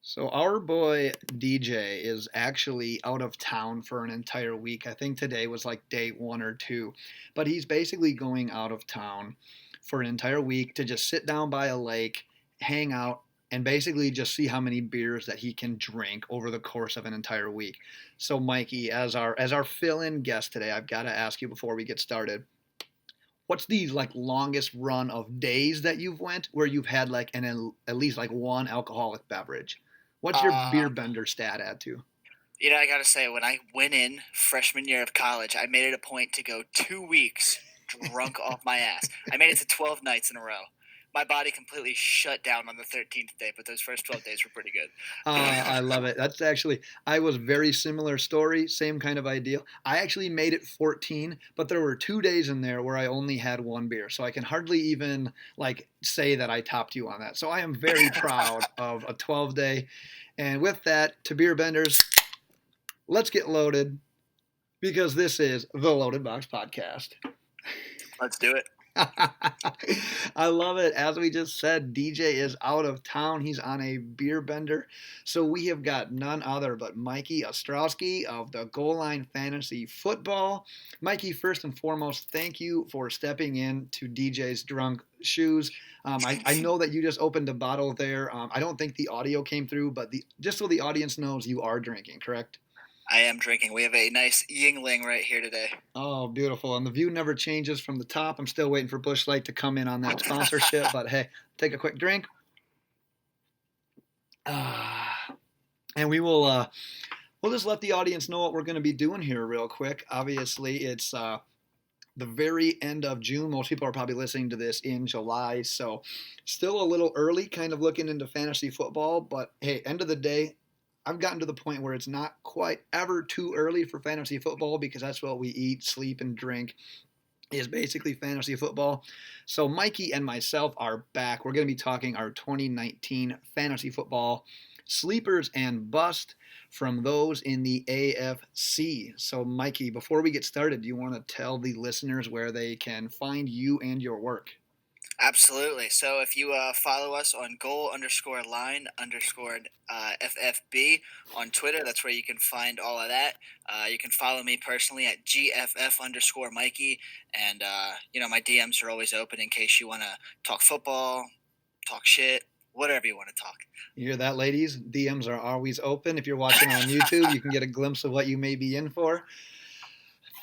So our boy DJ is actually out of town for an entire week. I think today was like day one or two, but he's basically going out of town for an entire week to just sit down by a lake, hang out, and basically just see how many beers that he can drink over the course of an entire week. So Mikey, as our fill-in guest today, I've got to ask you before we get started. What's the like longest run of days that you've went where you've had like at least like one alcoholic beverage? What's your beer Uh, bender stat at to? I gotta say, when I went in freshman year of college, I made it a point to go 2 weeks drunk off my ass. I made it to 12 nights in a row. My body completely shut down on the 13th day, but those first 12 days were pretty good. I love it. That's actually I was very similar story, same kind of idea. I actually made it 14, but there were 2 days in there where I only had one beer, so I can hardly even like say that I topped you on that. So I am very proud of a 12 day. And with that, to beer benders, let's get loaded because this is the Loaded Box Podcast. Let's do it. I love it. As we just said, DJ is out of town. He's on a beer bender. So we have got none other but Mikey Ostrowski of the Goal Line Fantasy Football. Mikey, first and foremost, thank you for stepping in to DJ's drunk shoes. I know that you just opened a bottle there. I don't think the audio came through, but just so the audience knows, you are drinking, correct? I am drinking. We have a nice Yingling right here today. Oh, beautiful. And the view never changes from the top. I'm still waiting for Bush Light to come in on that sponsorship, but hey, take a quick drink. And we'll just let the audience know what we're going to be doing here real quick. Obviously, it's the very end of June. Most people are probably listening to this in July, so still a little early, kind of looking into fantasy football. But hey, end of the day, I've gotten to the point where it's not quite ever too early for fantasy football because that's what we eat, sleep, and drink is basically fantasy football. So Mikey and myself are back. We're going to be talking our 2019 fantasy football sleepers and bust from those in the AFC. So Mikey, before we get started, do you want to tell the listeners where they can find you and your work? Absolutely. So if you follow us on goal_line_FFB on Twitter, that's where you can find all of that. You can follow me personally at GFF_Mikey. And, my DMs are always open in case you want to talk football, talk shit, whatever you want to talk. You hear that, ladies? DMs are always open. If you're watching on YouTube, you can get a glimpse of what you may be in for.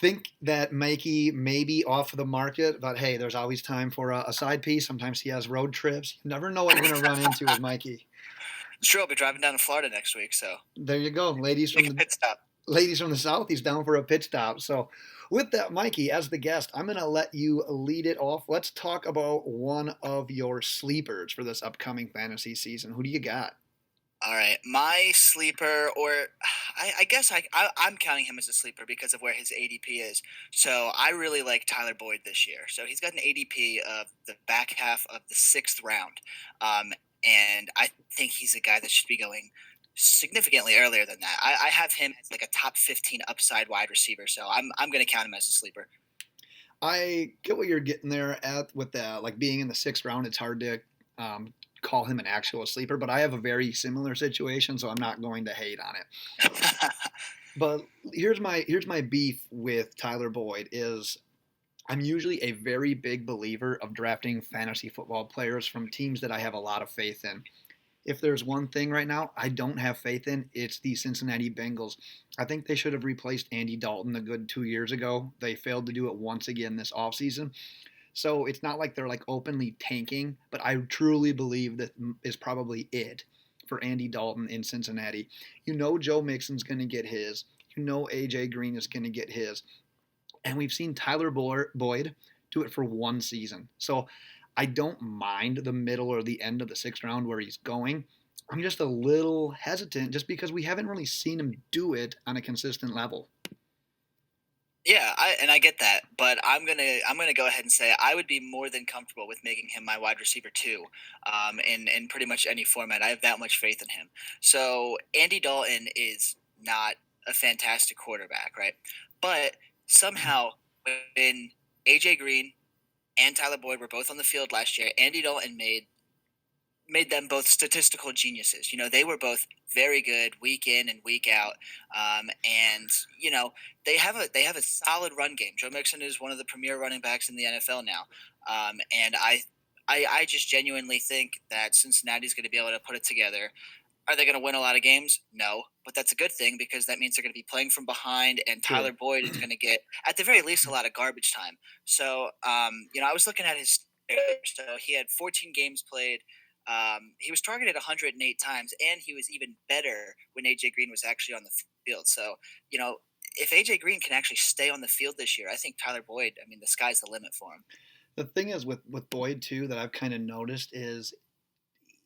Think that Mikey may be off the market, but hey, there's always time for a side piece. Sometimes he has road trips. You never know what you're going to run into with Mikey. It's true. I'll be driving down to Florida next week, so There you go, take a pit stop. ladies from the south. He's down for a pit stop. So, with that, Mikey, as the guest, I'm going to let you lead it off. Let's talk about one of your sleepers for this upcoming fantasy season. Who do you got? All right, my sleeper, or I guess I'm counting him as a sleeper because of where his ADP is. So I really like Tyler Boyd this year. So he's got an ADP of the back half of the sixth round, and I think he's a guy that should be going significantly earlier than that. I have him as like a top 15 upside wide receiver. So I'm going to count him as a sleeper. I get what you're getting there at with the like being in the sixth round. It's hard to call him an actual sleeper, but I have a very similar situation, so I'm not going to hate on it. But here's my beef with Tyler Boyd is I'm usually a very big believer of drafting fantasy football players from teams that I have a lot of faith in. If there's one thing right now I don't have faith in, it's the Cincinnati Bengals. I think they should have replaced Andy Dalton a good 2 years ago. They failed to do it once again this offseason. So it's not like they're like openly tanking, but I truly believe that is probably it for Andy Dalton in Cincinnati. You know Joe Mixon's going to get his. You know AJ Green is going to get his. And we've seen Tyler Boyd do it for one season. So I don't mind the middle or the end of the sixth round where he's going. I'm just a little hesitant just because we haven't really seen him do it on a consistent level. Yeah, I get that, but I'm gonna go ahead and say I would be more than comfortable with making him my wide receiver too, in pretty much any format. I have that much faith in him. So Andy Dalton is not a fantastic quarterback, right? But somehow when AJ Green and Tyler Boyd were both on the field last year, Andy Dalton made made them both statistical geniuses. They were both very good week in and week out, and they have a solid run game. Joe Mixon is one of the premier running backs in the NFL now, and I just genuinely think that Cincinnati's going to be able to put it together. Are they going to win a lot of games? No, but that's a good thing because that means they're going to be playing from behind, and True. Tyler Boyd is going to get, at the very least, a lot of garbage time. So, I was looking at his. So he had 14 games played. He was targeted 108 times, and he was even better when AJ Green was actually on the field. So, if AJ Green can actually stay on the field this year, I think Tyler Boyd. I mean, the sky's the limit for him. The thing is with Boyd too that I've kind of noticed is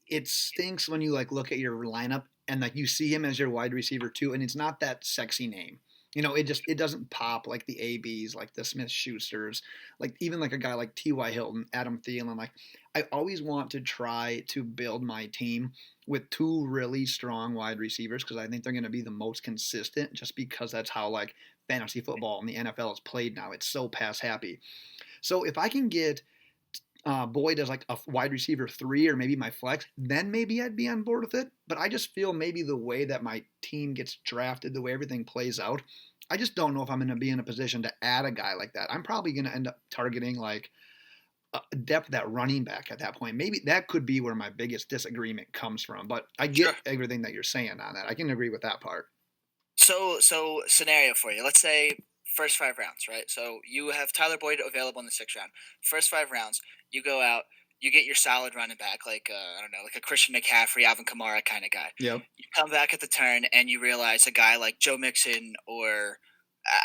it stinks when you like look at your lineup and like you see him as your wide receiver too, and it's not that sexy name. It doesn't pop like the ABs, like the Smith Schusters, like even like a guy like T.Y. Hilton, Adam Thielen. Like I always want to try to build my team with two really strong wide receivers because I think they're going to be the most consistent just because that's how like fantasy football in the NFL is played now. It's so pass happy. So if I can get Boyd as like a wide receiver 3 or maybe my flex, then maybe I'd be on board with it. But I just feel maybe the way that my team gets drafted, the way everything plays out, I just don't know if I'm going to be in a position to add a guy like that. I'm probably going to end up targeting like a depth at running back at that point. Maybe that could be where my biggest disagreement comes from. But I get Sure. everything that you're saying on that. I can agree with that part. So scenario for you. Let's say first 5 rounds, right? So you have Tyler Boyd available in the 6th round. First 5 rounds, you go out, you get your solid running back, like I don't know, like a Christian McCaffrey, Alvin Kamara kind of guy. Yep. You come back at the turn and you realize a guy like Joe Mixon or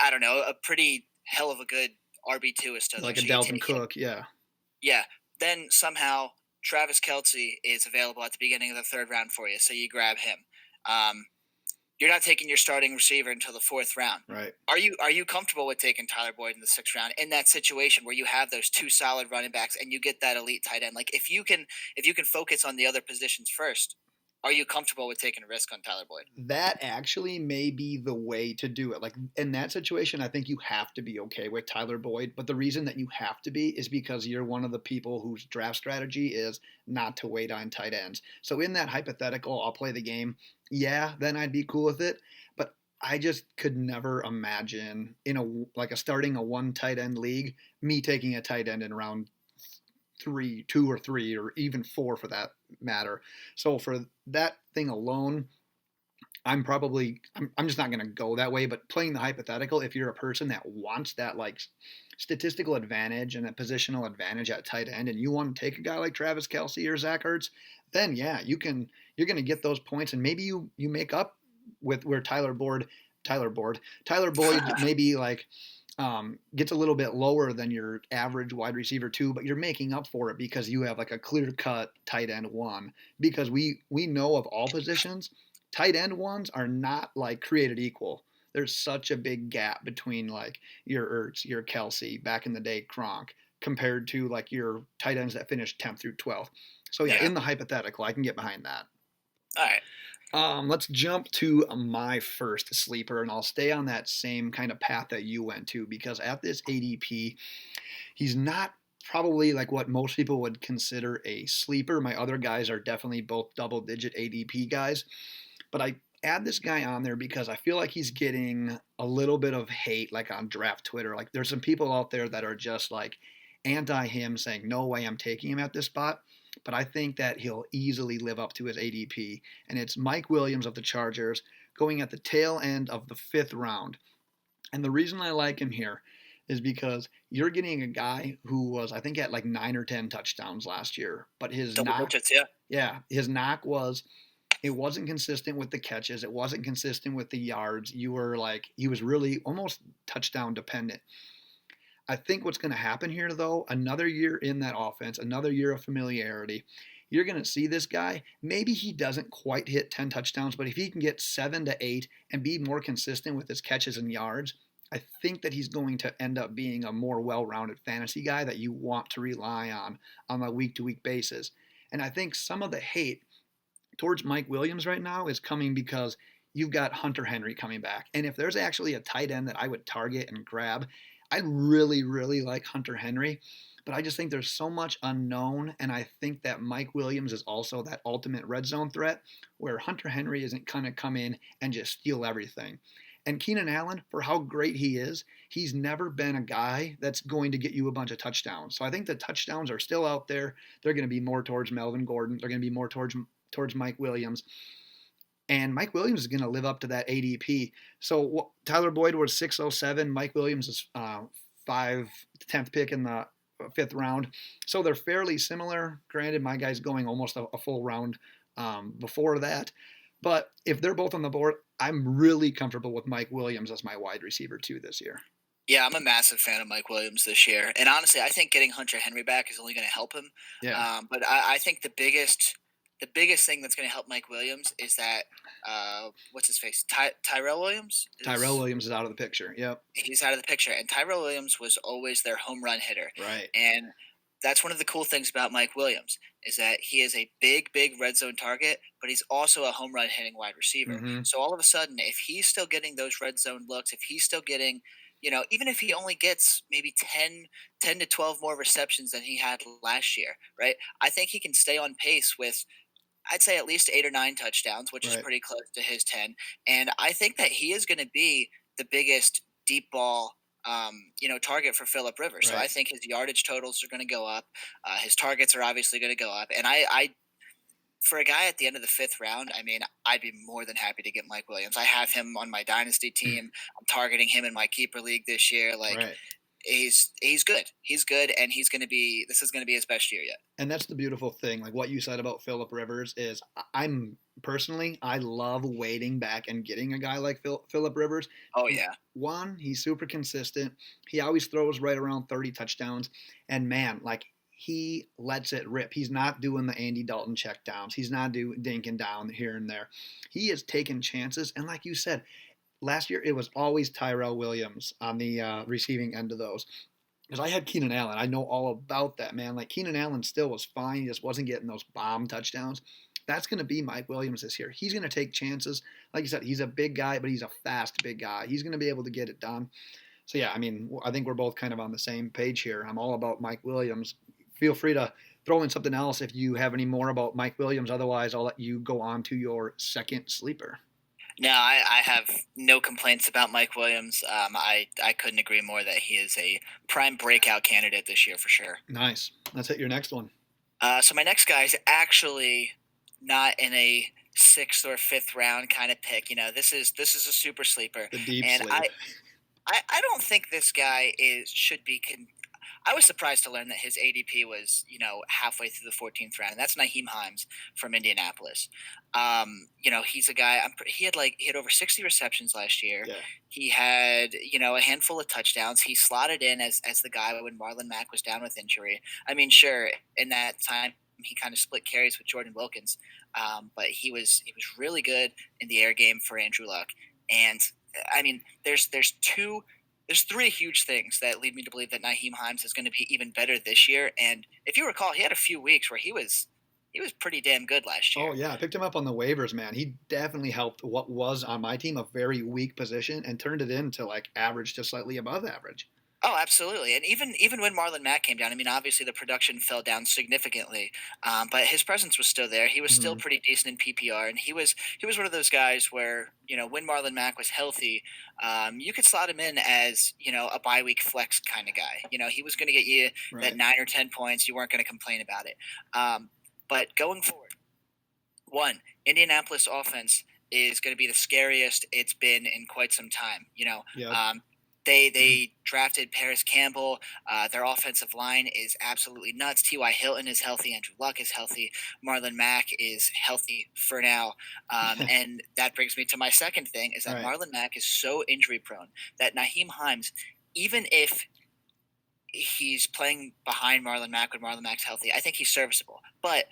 I don't know, a pretty hell of a good RB2 is still there. Like a So you Dalvin take him. Cook, yeah. Yeah. Then somehow Travis Kelce is available at the beginning of the 3rd round for you, so you grab him. Um, you're not taking your starting receiver until the 4th round. Right. Are you comfortable with taking Tyler Boyd in the 6th round in that situation where you have those two solid running backs and you get that elite tight end? Like if you can focus on the other positions first, are you comfortable with taking a risk on Tyler Boyd? That actually may be the way to do it. Like in that situation, I think you have to be okay with Tyler Boyd. But the reason that you have to be is because you're one of the people whose draft strategy is not to wait on tight ends. So in that hypothetical, I'll play the game. Yeah, then I'd be cool with it. But I just could never imagine in a starting a one tight end league, me taking a tight end in round 2 or 3, or even 4 for that matter. So for that thing alone, I'm just not going to go that way. But playing the hypothetical, if you're a person that wants that like statistical advantage and that positional advantage at tight end, and you want to take a guy like Travis Kelce or Zach Ertz, then yeah, you're going to get those points, and maybe you make up with where Tyler Boyd maybe like gets a little bit lower than your average wide receiver 2, but you're making up for it because you have like a clear cut tight end 1. Because we know of all positions, tight end 1s are not like created equal. There's such a big gap between like your Ertz, your Kelce, back in the day Gronk, compared to like your tight ends that finished 10th through 12th. So yeah, in the hypothetical, I can get behind that. All right. Let's jump to my first sleeper, and I'll stay on that same kind of path that you went to, because at this ADP, he's not probably like what most people would consider a sleeper. My other guys are definitely both double-digit ADP guys, but I add this guy on there because I feel like he's getting a little bit of hate like on draft Twitter. Like there's some people out there that are just like anti him, saying no way I'm taking him at this spot. But I think that he'll easily live up to his ADP. And it's Mike Williams of the Chargers going at the tail end of the 5th round. And the reason I like him here is because you're getting a guy who was, I think, at like 9 or 10 touchdowns last year. But his Double knock, digits, yeah. yeah, his knock was it wasn't consistent with the catches. It wasn't consistent with the yards. He was really almost touchdown dependent. I think what's going to happen here, though, another year in that offense, another year of familiarity, you're going to see this guy. Maybe he doesn't quite hit 10 touchdowns, but if he can get 7 to 8 and be more consistent with his catches and yards, I think that he's going to end up being a more well-rounded fantasy guy that you want to rely on a week-to-week basis. And I think some of the hate towards Mike Williams right now is coming because you've got Hunter Henry coming back. And if there's actually a tight end that I would target and grab, I really, really like Hunter Henry. but I just think there's so much unknown, and I think that Mike Williams is also that ultimate red zone threat where Hunter Henry isn't going to come in and just steal everything. And Keenan Allen, for how great he is, he's never been a guy that's going to get you a bunch of touchdowns. So I think the touchdowns are still out there. They're going to be more towards Melvin Gordon. They're going to be more towards Mike Williams. And Mike Williams is going to live up to that ADP. So Tyler Boyd was 607. Mike Williams is 10th pick in the fifth round. So they're fairly similar. Granted, my guy's going almost a full round before that. But if they're both on the board, I'm really comfortable with Mike Williams as my wide receiver 2 this year. Yeah, I'm a massive fan of Mike Williams this year. And honestly, I think getting Hunter Henry back is only going to help him. Yeah. But I think the biggest thing that's going to help Mike Williams is that what's his face? Tyrell Williams? Tyrell Williams is out of the picture. Yep. He's out of the picture. And Tyrell Williams was always their home run hitter. Right. And that's one of the cool things about Mike Williams is that he is a big red zone target, but he's also a home run hitting wide receiver. Mm-hmm. So all of a sudden, if he's still getting those red zone looks, if he's still getting, even if he only gets maybe 10 to 12 more receptions than he had last year, right? I think he can stay on pace with, I'd say, at least 8 or 9 touchdowns, which is pretty close to his 10. And I think that he is going to be the biggest deep ball target for Phillip Rivers. Right. So I think his yardage totals are going to go up. His targets are obviously going to go up. And I, for a guy at the end of the 5th round, I mean, I'd be more than happy to get Mike Williams. I have him on my dynasty team. I'm targeting him in my keeper league this year. He's good. He's good, and this is going to be his best year yet. And that's the beautiful thing. Like what you said about Phillip Rivers is I love waiting back and getting a guy like Phillip Rivers. Oh, yeah. One, he's super consistent. He always throws right around 30 touchdowns. And, man, he lets it rip. He's not doing the Andy Dalton checkdowns. He's not dinking down here and there. He is taking chances. And like you said, last year it was always Tyrell Williams on the receiving end of those. Because I had Keenan Allen. I know all about that, man. Keenan Allen still was fine. He just wasn't getting those bomb touchdowns. That's going to be Mike Williams this year. He's going to take chances. Like you said, he's a big guy, but he's a fast big guy. He's going to be able to get it done. So, yeah, I mean, I think we're both kind of on the same page here. I'm all about Mike Williams. Feel free to throw in something else if you have any more about Mike Williams. Otherwise, I'll let you go on to your second sleeper. No, I have no complaints about Mike Williams. I couldn't agree more that he is a prime breakout candidate this year for sure. Nice. Let's hit your next one. So my next guy is actually not in a 6th or 5th round kind of pick. This is a super sleeper. The deep and sleep. I don't think this guy should be. I was surprised to learn that his ADP was, halfway through the 14th round, and that's Nyheim Hines from Indianapolis. He's a guy. He had over 60 receptions last year. Yeah. He had, a handful of touchdowns. He slotted in as the guy when Marlon Mack was down with injury. I mean, sure, in that time he kind of split carries with Jordan Wilkins, but he was really good in the air game for Andrew Luck. And I mean, there's 3 huge things that lead me to believe that Nyheim Hines is going to be even better this year. And if you recall, he had a few weeks where he was pretty damn good last year. Oh, yeah. I picked him up on the waivers, man. He definitely helped what was on my team a very weak position and turned it into average to slightly above average. Oh, absolutely. And even when Marlon Mack came down, I mean, obviously the production fell down significantly, but his presence was still there. He was still pretty decent in PPR, and he was one of those guys where, when Marlon Mack was healthy, you could slot him in as, a bye-week flex kind of guy. He was going to get you that 9 or 10 points. You weren't going to complain about it. But going forward, one, Indianapolis offense is going to be the scariest it's been in quite some time. Yep. They drafted Paris Campbell. Their offensive line is absolutely nuts. T.Y. Hilton is healthy. Andrew Luck is healthy. Marlon Mack is healthy for now. And that brings me to my second thing is that Marlon Mack is so injury prone that Nyheim Hines, even if he's playing behind Marlon Mack when Marlon Mack's healthy, I think he's serviceable. But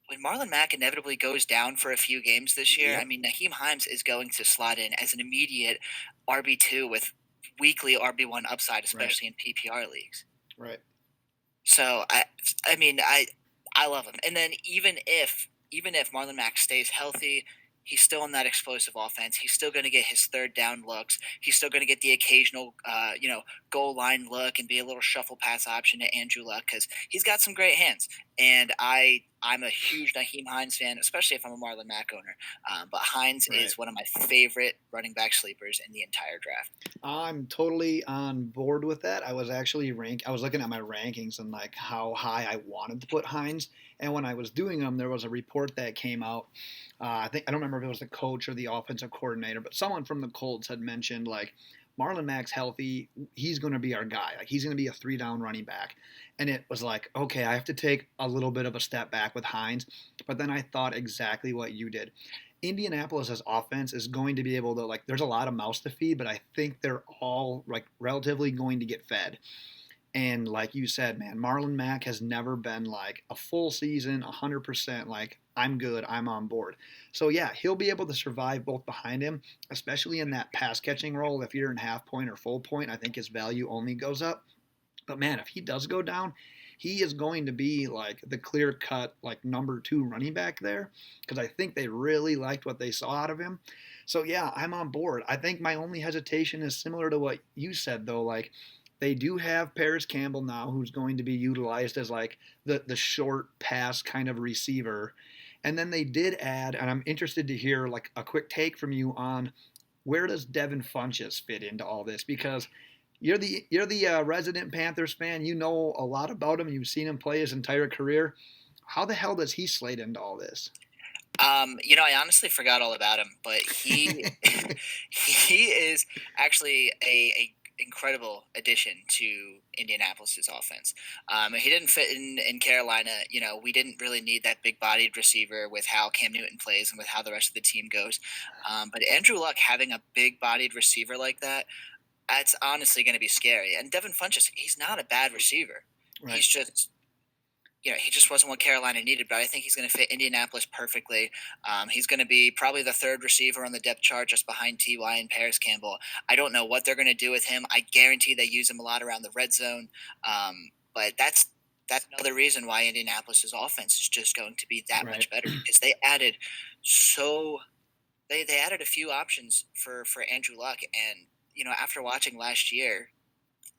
when Marlon Mack inevitably goes down for a few games this year, I mean, Nyheim Hines is going to slot in as an immediate RB2 with weekly RB1 upside, especially in PPR leagues. Right. So I mean I love him. And then even if Marlon Mack stays healthy, he's still in that explosive offense. He's still going to get his third down looks. He's still going to get the occasional, goal line look and be a little shuffle pass option to Andrew Luck because he's got some great hands. And I'm a huge Naheem Hines fan, especially if I'm a Marlon Mack owner. But Hines is one of my favorite running back sleepers in the entire draft. I'm totally on board with that. I was actually I was looking at my rankings and like how high I wanted to put Hines. And when I was doing them, there was a report that came out. I don't remember if it was the coach or the offensive coordinator, but someone from the Colts had mentioned like Marlon Mack's healthy. He's going to be our guy. Like he's going to be a 3-down running back. And it was like, okay, I have to take a little bit of a step back with Hines. But then I thought exactly what you did. Indianapolis's offense is going to be able to there's a lot of mouths to feed, but I think they're all like relatively going to get fed. And like you said, man, Marlon Mack has never been like a full season, 100% like I'm good, I'm on board. So yeah, he'll be able to survive both behind him, especially in that pass catching role. If you're in half point or full point, I think his value only goes up. But man, if he does go down, he is going to be like the clear cut like number 2 running back there because I think they really liked what they saw out of him. So yeah, I'm on board. I think my only hesitation is similar to what you said though. Like they do have Paris Campbell now, who's going to be utilized as like the short pass kind of receiver. And then they did add, and I'm interested to hear like a quick take from you on where does Devin Funchess fit into all this because you're the resident Panthers fan. You know a lot about him. You've seen him play his entire career. How the hell does he slate into all this? I honestly forgot all about him, but he he is actually a incredible addition to Indianapolis's offense. He didn't fit in Carolina. We didn't really need that big-bodied receiver with how Cam Newton plays and with how the rest of the team goes. But Andrew Luck having a big-bodied receiver like that, that's honestly going to be scary. And Devin Funchess, he's not a bad receiver. Right. He's just, he just wasn't what Carolina needed, but I think he's going to fit Indianapolis perfectly. He's going to be probably the third receiver on the depth chart just behind T.Y. and Paris Campbell. I don't know what they're going to do with him. I guarantee they use him a lot around the red zone. But that's another reason why Indianapolis's offense is just going to be that much better because they added they added a few options for Andrew Luck. And, after watching last year,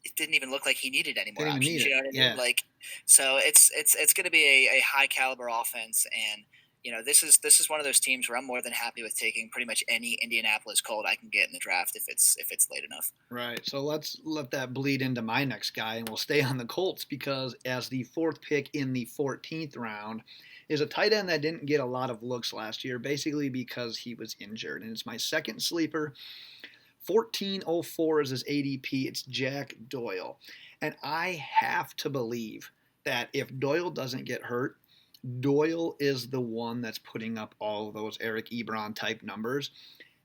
it didn't even look like he needed any more options. You know what I mean? Yeah. Like, so it's going to be a high caliber offense, and this is one of those teams where I'm more than happy with taking pretty much any Indianapolis Colt I can get in the draft if it's late enough. Right. So let's let that bleed into my next guy, and we'll stay on the Colts because as the 4th pick in the 14th round is a tight end that didn't get a lot of looks last year, basically because he was injured, and it's my second sleeper. 1404 is his ADP. It's Jack Doyle. And I have to believe that if Doyle doesn't get hurt, Doyle is the one that's putting up all of those Eric Ebron type numbers.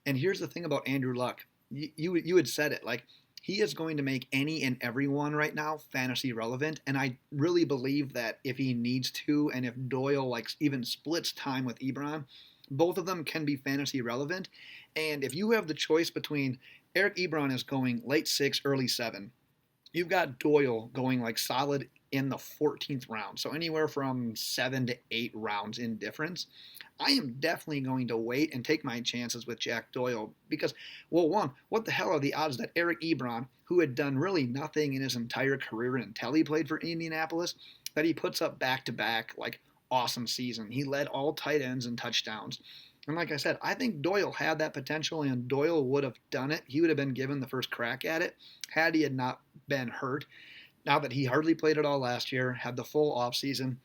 And here's the thing about Andrew Luck. You had said it. Like, he is going to make any and everyone right now fantasy relevant. And I really believe that if he needs to, and if Doyle even splits time with Ebron, both of them can be fantasy relevant. And if you have the choice between Eric Ebron is going late 6, early 7, you've got Doyle going solid in the 14th round. So anywhere from 7 to 8 rounds in difference. I am definitely going to wait and take my chances with Jack Doyle because, well, one, what the hell are the odds that Eric Ebron, who had done really nothing in his entire career until he played for Indianapolis, that he puts up back-to-back awesome season. He led all tight ends in touchdowns. And like I said, I think Doyle had that potential, and Doyle would have done it. He would have been given the first crack at it had he had not been hurt. Now that he hardly played at all last year, had the full offseason,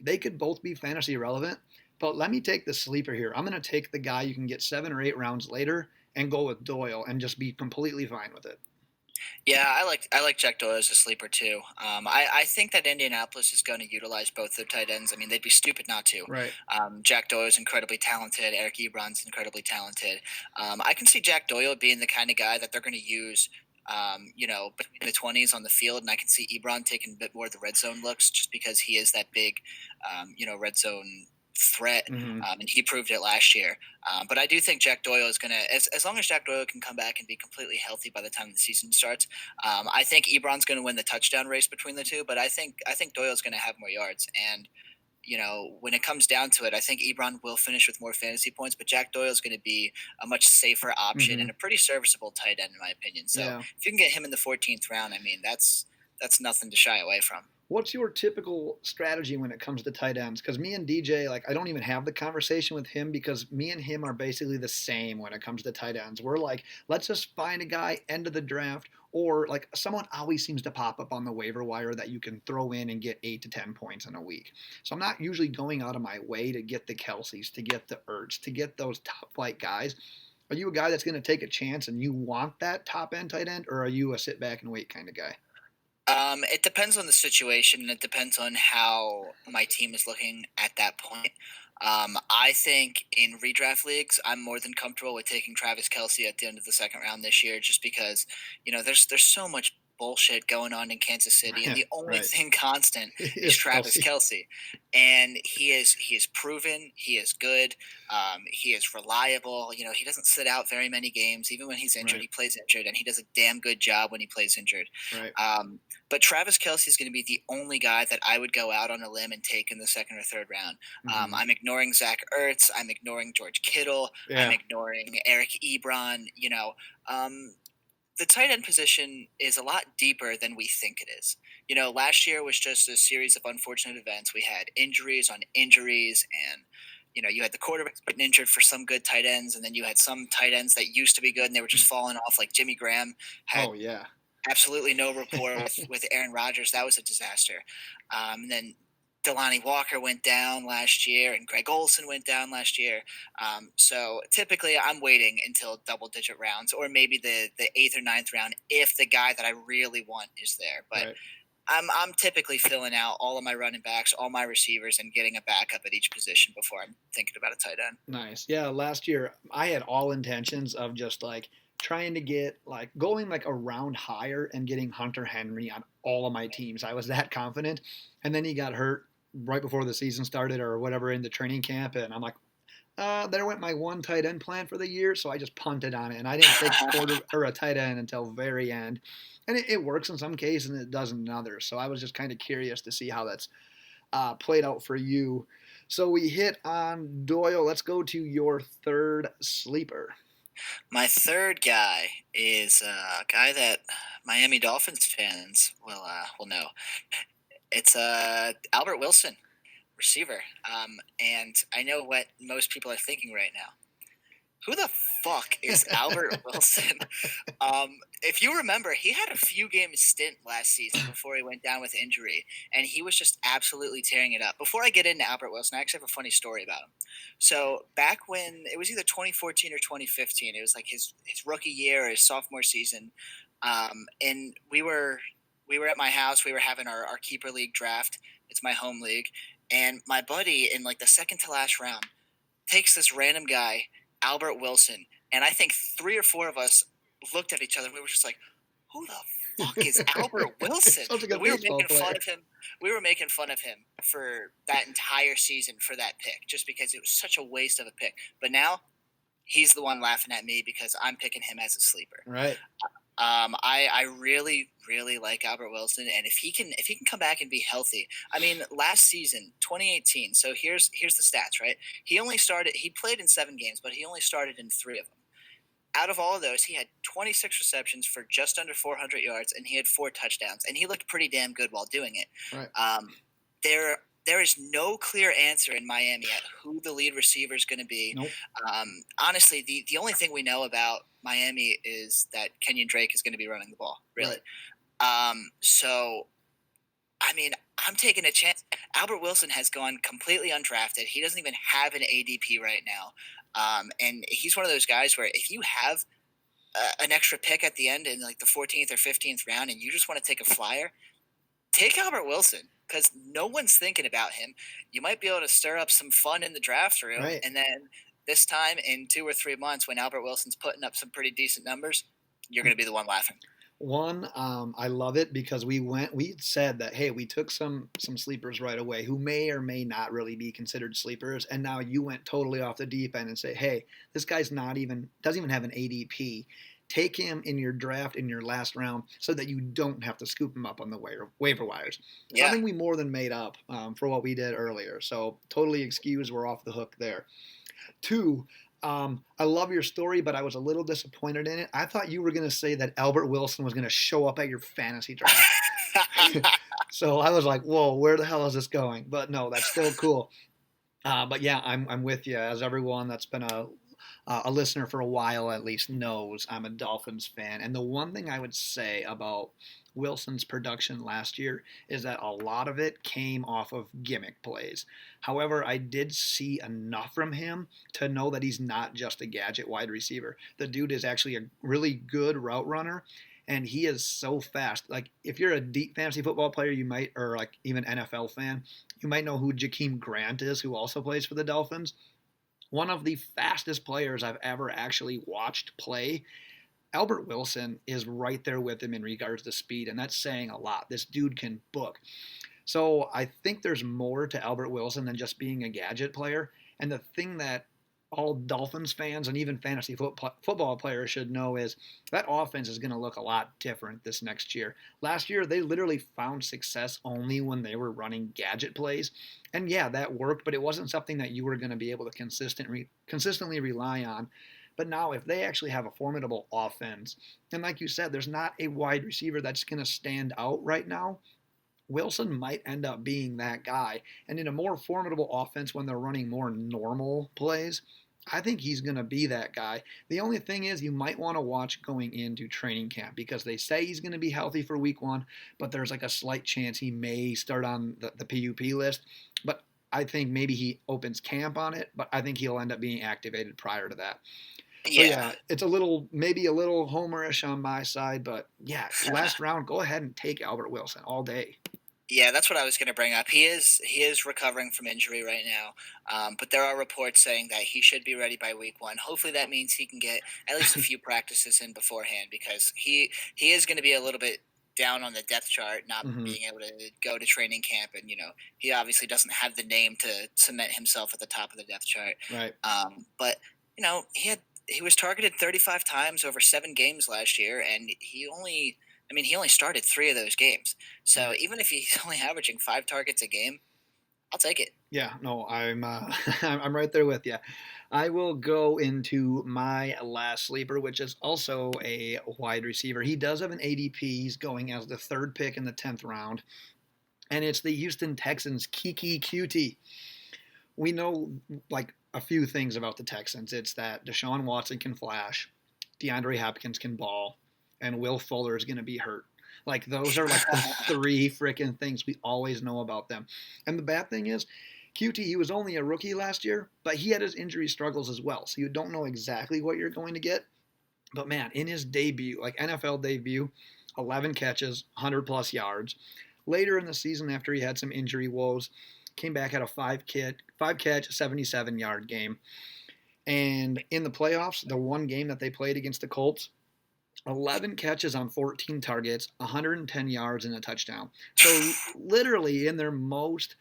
they could both be fantasy relevant. But let me take the sleeper here. I'm going to take the guy you can get 7 or 8 rounds later and go with Doyle and just be completely fine with it. Yeah, I like Jack Doyle as a sleeper too. I think that Indianapolis is going to utilize both their tight ends. I mean, they'd be stupid not to. Right. Jack Doyle is incredibly talented. Eric Ebron's incredibly talented. I can see Jack Doyle being the kind of guy that they're going to use, between the 20s on the field, and I can see Ebron taking a bit more of the red zone looks just because he is that big, red zone threat, and he proved it last year. But I do think Jack Doyle is going to, as long as Jack Doyle can come back and be completely healthy by the time the season starts, I think Ebron's going to win the touchdown race between the two. But I think Doyle's going to have more yards. And when it comes down to it, I think Ebron will finish with more fantasy points, but Jack Doyle is going to be a much safer option and a pretty serviceable tight end, in my opinion. So Yeah. if you can get him in the 14th round, I mean, that's nothing to shy away from. What's your typical strategy when it comes to tight ends? Because me and DJ, like, I don't even have the conversation with him because me and him are basically the same when it comes to tight ends. We're like, let's just find a guy end of the draft, or like someone always seems to pop up on the waiver wire that you can throw in and get 8 to 10 points in a week. So I'm not usually going out of my way to get the Kelseys, to get the Ertz, to get those top flight guys. Are you a guy that's going to take a chance and you want that top end tight end, or are you a sit back and wait kind of guy? It depends on the situation, and it depends on how my team is looking at that point. I think in redraft leagues, I'm more than comfortable with taking Travis Kelce at the end of the second round this year, just because there's so much bullshit going on in Kansas City, and the only thing constant is Travis Kelce, and he is proven, he is good, he is reliable. He doesn't sit out very many games, even when he's injured. He plays injured, and he does a damn good job when he plays injured. But Travis Kelce is going to be the only guy that I would go out on a limb and take in the second or third round. I'm ignoring Zach Ertz. I'm ignoring George Kittle. I'm ignoring Eric Ebron. The tight end position is a lot deeper than we think it is. Last year was just a series of unfortunate events. We had injuries on injuries, and you had the quarterbacks getting injured for some good tight ends, and then you had some tight ends that used to be good and they were just falling off. Like Jimmy Graham had absolutely no rapport with Aaron Rodgers. That was a disaster. And then Delanie Walker went down last year, and Greg Olsen went down last year. So typically I'm waiting until double-digit rounds, or maybe the 8th or 9th round if the guy that I really want is there. But I'm typically filling out all of my running backs, all my receivers, and getting a backup at each position before I'm thinking about a tight end. Nice. Yeah, last year I had all intentions of just like trying to get like going like a round higher and getting Hunter Henry on all of my teams. I was that confident, and then he got hurt right before the season started or whatever in the training camp, and I'm like, there went my one tight end plan for the year, so I just punted on it, and I didn't take a tight end until very end, and it works in some cases and it doesn't in others. So I was just kind of curious to see how that's played out for you. So we hit on Doyle. Let's go to your third sleeper. My third guy is a guy that Miami Dolphins fans will know. It's Albert Wilson, receiver. And I know what most people are thinking right now. Who the fuck is Albert Wilson? If you remember, he had a few game stint last season before he went down with injury, and he was just absolutely tearing it up. Before I get into Albert Wilson, I actually have a funny story about him. So back when it was either 2014 or 2015, it was like his rookie year or his sophomore season, and we were at my house. We were having our keeper league draft. It's my home league, and my buddy in like the second to last round takes this random guy, Albert Wilson, and I think 3 or 4 of us looked at each other and we were just like, who the fuck is Albert Wilson? We were making fun of him. We were making fun of him for that entire season for that pick, just because it was such a waste of a pick. But now he's the one laughing at me because I'm picking him as a sleeper. Right. I really, really like Albert Wilson, and if he can come back and be healthy. I mean, last season, 2018. So here's the stats, right? He played in 7 games, but he only started in 3 of them. Out of all of those, he had 26 receptions for just under 400 yards, and he had 4 touchdowns, and he looked pretty damn good while doing it. Right. There is no clear answer in Miami at who the lead receiver is going to be. Nope. Honestly, the only thing we know about Miami is that Kenyon Drake is going to be running the ball, really. Right. So, I mean, I'm taking a chance. Albert Wilson has gone completely undrafted. He doesn't even have an ADP right now. And he's one of those guys where if you have an extra pick at the end in like the 14th or 15th round and you just want to take a flyer, take Albert Wilson, because no one's thinking about him. You might be able to stir up some fun in the draft room. Right. And then this time in 2 or 3 months when Albert Wilson's putting up some pretty decent numbers, you're going to be the one laughing. One, I love it because we said that, hey, we took some sleepers right away who may or may not really be considered sleepers, and now you went totally off the deep end and say, hey, this guy's doesn't even have an ADP, take him in your draft in your last round so that you don't have to scoop him up on the waiver wires. So I think we more than made up for what we did earlier. So totally excused. We're off the hook there. 2, I love your story, but I was a little disappointed in it. I thought you were going to say that Albert Wilson was going to show up at your fantasy draft. So I was like, whoa, where the hell is this going? But no, that's still cool. But yeah, I'm with you. As everyone that's been a listener for a while at least knows, I'm a Dolphins fan. And the one thing I would say about Wilson's production last year is that a lot of it came off of gimmick plays. However, I did see enough from him to know that he's not just a gadget wide receiver. The dude is actually a really good route runner, and he is so fast. Like, if you're a deep fantasy football player, you might, or like even NFL fan, you might know who Jakeem Grant is, who also plays for the Dolphins. One of the fastest players I've ever actually watched play. Albert Wilson is right there with him in regards to speed, and that's saying a lot. This dude can book. So I think there's more to Albert Wilson than just being a gadget player. And the thing that all Dolphins fans and even fantasy football players should know is that offense is going to look a lot different this next year. Last year, they literally found success only when they were running gadget plays. And yeah, that worked, but it wasn't something that you were going to be able to consistently rely on. But now, if they actually have a formidable offense, and like you said, there's not a wide receiver that's going to stand out right now, Wilson might end up being that guy. And in a more formidable offense, when they're running more normal plays, I think he's going to be that guy. The only thing is, you might want to watch going into training camp because they say he's going to be healthy for week 1, but there's like a slight chance he may start on the PUP list. But I think maybe he opens camp on it, but I think he'll end up being activated prior to that. So yeah, it's maybe a little homerish on my side, but yeah, last round, go ahead and take Albert Wilson all day. Yeah, that's what I was going to bring up. He is recovering from injury right now, but there are reports saying that he should be ready by week 1. Hopefully, that means he can get at least a few practices in beforehand, because he is going to be a little bit down on the depth chart, not being able to go to training camp, and he obviously doesn't have the name to cement himself at the top of the depth chart. Right. But he was targeted 35 times over 7 games last year, and he only started 3 of those games. So even if he's only averaging 5 targets a game, I'll take it. Yeah, no, I'm I'm right there with you. I will go into my last sleeper, which is also a wide receiver. He does have an ADP. He's going as the 3rd pick in the 10th round, and it's the Houston Texans' Keke QT. We know like a few things about the Texans. It's that Deshaun Watson can flash, DeAndre Hopkins can ball, and Will Fuller is going to be hurt. Like, those are like the 3 freaking things we always know about them. And the bad thing is, QT, he was only a rookie last year, but he had his injury struggles as well. So you don't know exactly what you're going to get. But man, in his debut, like NFL debut, 11 catches, 100+ yards. Later in the season, after he had some injury woes, came back at a 5-catch, 77-yard game. And in the playoffs, the one game that they played against the Colts, 11 catches on 14 targets, 110 yards, and a touchdown. So literally in their most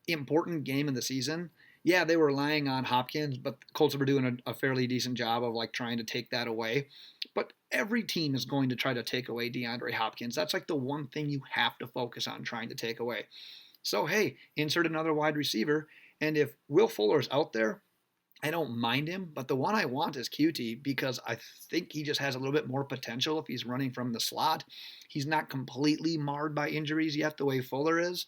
important game of the season, yeah, they were relying on Hopkins, but the Colts were doing a fairly decent job of trying to take that away. But every team is going to try to take away DeAndre Hopkins. That's the one thing you have to focus on trying to take away. So, hey, insert another wide receiver. And if Will Fuller's out there, I don't mind him. But the one I want is QT, because I think he just has a little bit more potential if he's running from the slot. He's not completely marred by injuries yet the way Fuller is.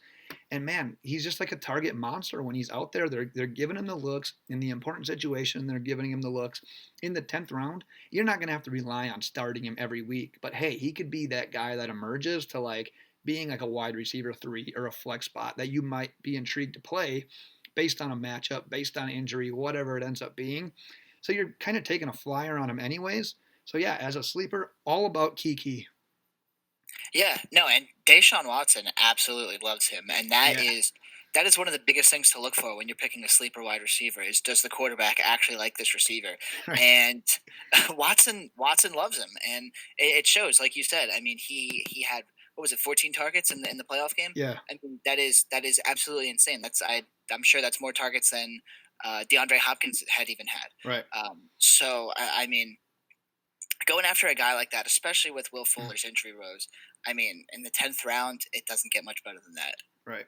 And, man, he's just like a target monster when he's out there. They're giving him the looks. In the important situation, they're giving him the looks. In the 10th round, you're not going to have to rely on starting him every week. But, hey, he could be that guy that emerges to, being a wide receiver 3 or a flex spot that you might be intrigued to play based on a matchup, based on injury, whatever it ends up being. So you're kind of taking a flyer on him anyways. So yeah, as a sleeper, all about Keke. Yeah, no, and Deshaun Watson absolutely loves him, and that is one of the biggest things to look for when you're picking a sleeper wide receiver is, does the quarterback actually like this receiver? Right. And Watson loves him, and it shows. Like you said, I mean, he had, what was it, 14 targets in the playoff game? Yeah, I mean, that is absolutely insane. I'm sure that's more targets than DeAndre Hopkins had even had. Right. So I mean, going after a guy like that, especially with Will Fuller's injury woes, I mean, in the 10th round, it doesn't get much better than that. Right.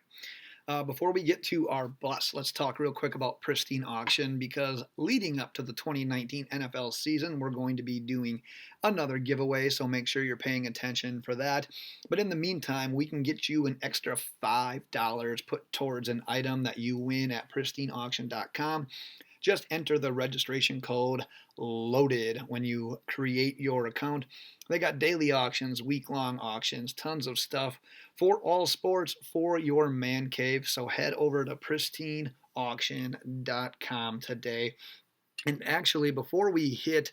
Before we get to our bus, let's talk real quick about Pristine Auction, because leading up to the 2019 NFL season, we're going to be doing another giveaway, so make sure you're paying attention for that. But in the meantime, we can get you an extra $5 put towards an item that you win at pristineauction.com. Just enter the registration code LOADED when you create your account. They got daily auctions, week-long auctions, tons of stuff for all sports for your man cave. So head over to pristineauction.com today. And actually, before we hit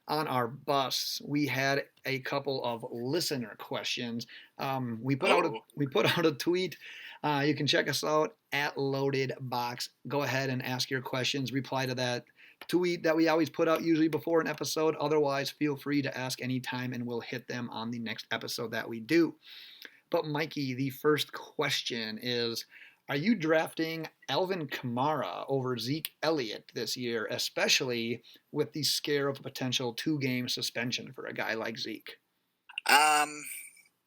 on our bus, we had a couple of listener questions. We put out a tweet. You can check us out at Loaded Box. Go ahead and ask your questions. Reply to that tweet that we always put out usually before an episode. Otherwise, feel free to ask anytime and we'll hit them on the next episode that we do. But Mikey, the first question is, are you drafting Alvin Kamara over Zeke Elliott this year, especially with the scare of a potential 2-game suspension for a guy like Zeke?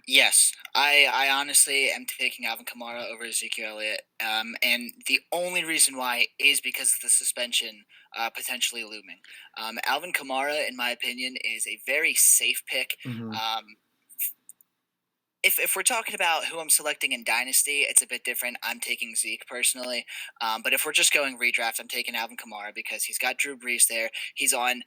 Yes, I honestly am taking Alvin Kamara over Ezekiel Elliott, and the only reason why is because of the suspension potentially looming. Alvin Kamara, in my opinion, is a very safe pick. Mm-hmm. If we're talking about who I'm selecting in Dynasty, it's a bit different. I'm taking Zeke personally. But if we're just going redraft, I'm taking Alvin Kamara because he's got Drew Brees there. He's on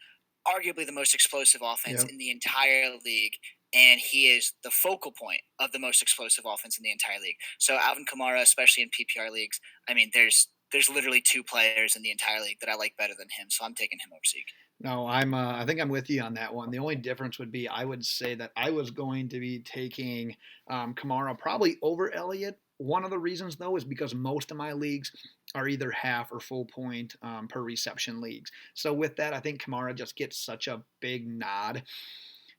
arguably the most explosive offense in the entire league. And he is the focal point of the most explosive offense in the entire league. So Alvin Kamara, especially in PPR leagues, I mean, there's literally 2 players in the entire league that I like better than him. So I'm taking him over Zeke. No, I think I'm with you on that one. The only difference would be I would say that I was going to be taking Kamara probably over Elliott. One of the reasons, though, is because most of my leagues are either half or full point per reception leagues. So with that, I think Kamara just gets such a big nod.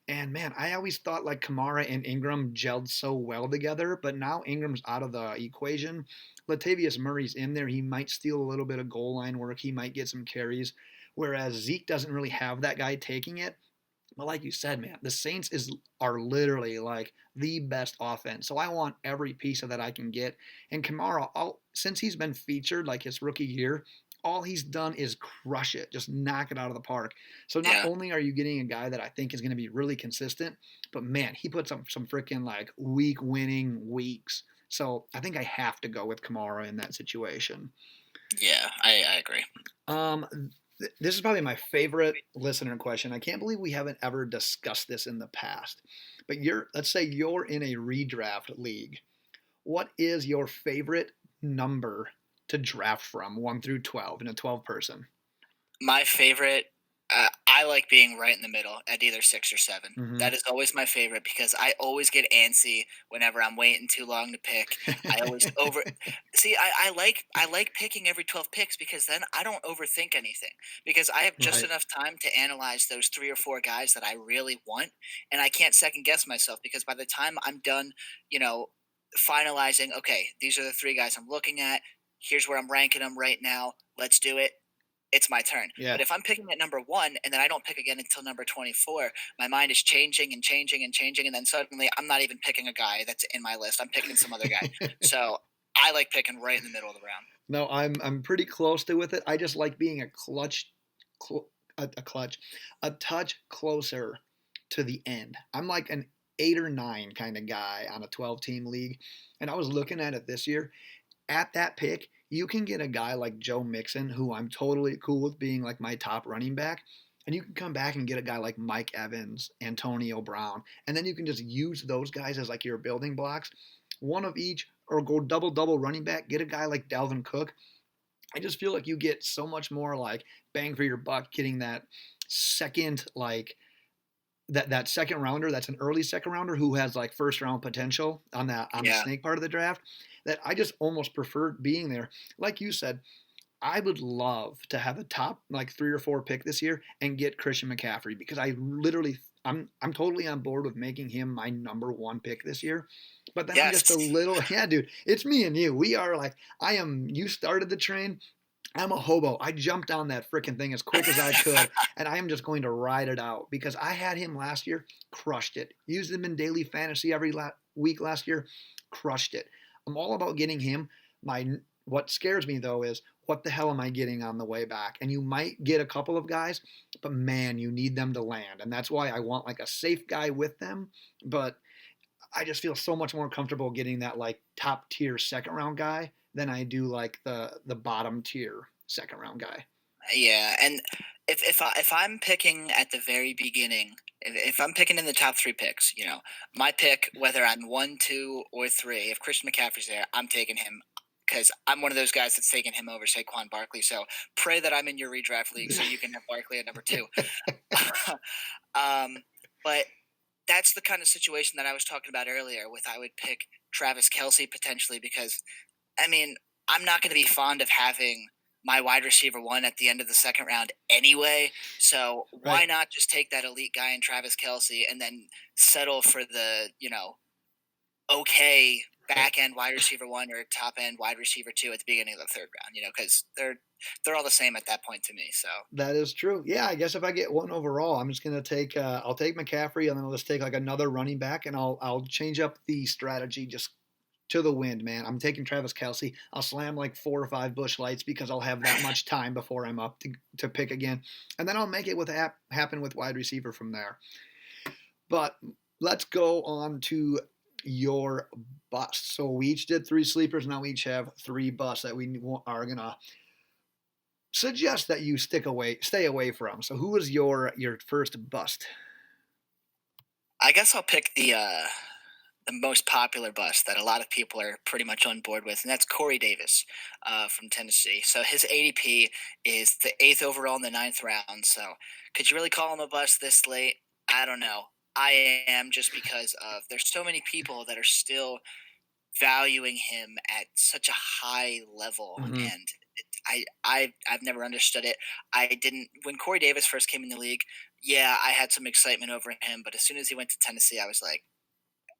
And man, I always thought like Kamara and Ingram gelled so well together, but now Ingram's out of the equation. Latavius Murray's in there. He might steal a little bit of goal line work. He might get some carries. Whereas Zeke doesn't really have that guy taking it. But like you said, man, the Saints are literally like the best offense. So I want every piece of that I can get. And Kamara, since he's been featured like his rookie year, all he's done is crush it, just knock it out of the park. So not only are you getting a guy that I think is going to be really consistent, but man, he puts up some freaking like week winning weeks. So I think I have to go with Kamara in that situation. Yeah, I agree. This is probably my favorite listener question. I can't believe we haven't ever discussed this in the past. But let's say you're in a redraft league. What is your favorite number to draft from, 1 through 12, in a 12-person? My favorite, I like being right in the middle at either 6 or 7. Mm-hmm. That is always my favorite because I always get antsy whenever I'm waiting too long to pick. I always see. I like picking every 12 picks because then I don't overthink anything because I have just enough time to analyze those 3 or 4 guys that I really want, and I can't second guess myself because by the time I'm done, finalizing, okay, these are the 3 guys I'm looking at. Here's where I'm ranking them right now. Let's do it. It's my turn. Yeah. But if I'm picking at number 1 and then I don't pick again until number 24, my mind is changing and changing and changing. And then suddenly I'm not even picking a guy that's in my list. I'm picking some other guy. So I like picking right in the middle of the round. No, I'm pretty close to with it. I just like being a touch closer to the end. I'm like an 8 or 9 kind of guy on a 12-team league. And I was looking at it this year. At that pick, you can get a guy like Joe Mixon, who I'm totally cool with being like my top running back. And you can come back and get a guy like Mike Evans, Antonio Brown. And then you can just use those guys as like your building blocks. One of each, or go double running back. Get a guy like Dalvin Cook. I just feel like you get so much more like bang for your buck getting that second like that second rounder, that's an early second rounder who has like first round potential on the snake part of the draft, that I just almost prefer being there. Like you said, I would love to have a top like 3 or 4 pick this year and get Christian McCaffrey because I'm totally on board with making him my number 1 pick this year. But then I'm just a little, dude, it's me and you. We are like, you started the train. I'm a hobo. I jumped on that freaking thing as quick as I could, and I am just going to ride it out because I had him last year, crushed it. Used him in daily fantasy every week last year, crushed it. I'm all about getting him. My What scares me though is what the hell am I getting on the way back? And you might get a couple of guys, but man, you need them to land, and that's why I want like a safe guy with them. But I just feel so much more comfortable getting that like top tier second round guy than I do like the bottom tier second round guy. Yeah, and if I'm picking at the very beginning, if I'm picking in the top three picks, my pick, whether I'm 1, 2, or 3, if Christian McCaffrey's there, I'm taking him because I'm one of those guys that's taking him over Saquon Barkley. So pray that I'm in your redraft league so you can have Barkley at number 2. um, but that's the kind of situation that I was talking about earlier. With I would pick Travis Kelce potentially because I mean, I'm not going to be fond of having my wide receiver one at the end of the second round anyway. So why Right. not just take that elite guy in Travis Kelsey and then settle for the, okay Right. back end wide receiver one or top end wide receiver two at the beginning of the third round, because they're all the same at that point to me. So That is true. Yeah, I guess if I get one overall, I'm just gonna take I'll take McCaffrey and then I'll just take like another running back and I'll change up the strategy just to the wind, man. I'm taking Travis Kelsey. I'll slam like 4 or 5 bush lights because I'll have that much time before I'm up to pick again, and then I'll make it with happen with wide receiver from there. But let's go on to your bust. So we each did 3 sleepers. Now we each have 3 busts that we are gonna suggest that you stay away from. So who was your first bust? I guess I'll pick the most popular bust that a lot of people are pretty much on board with, and that's Corey Davis from Tennessee. So his ADP is the 8th overall in the 9th round. So could you really call him a bust this late? I don't know. I am, just because of there's so many people that are still valuing him at such a high level, Mm-hmm. and I've never understood it. I didn't when Corey Davis first came in the league. Yeah, I had some excitement over him, but as soon as he went to Tennessee, I was like,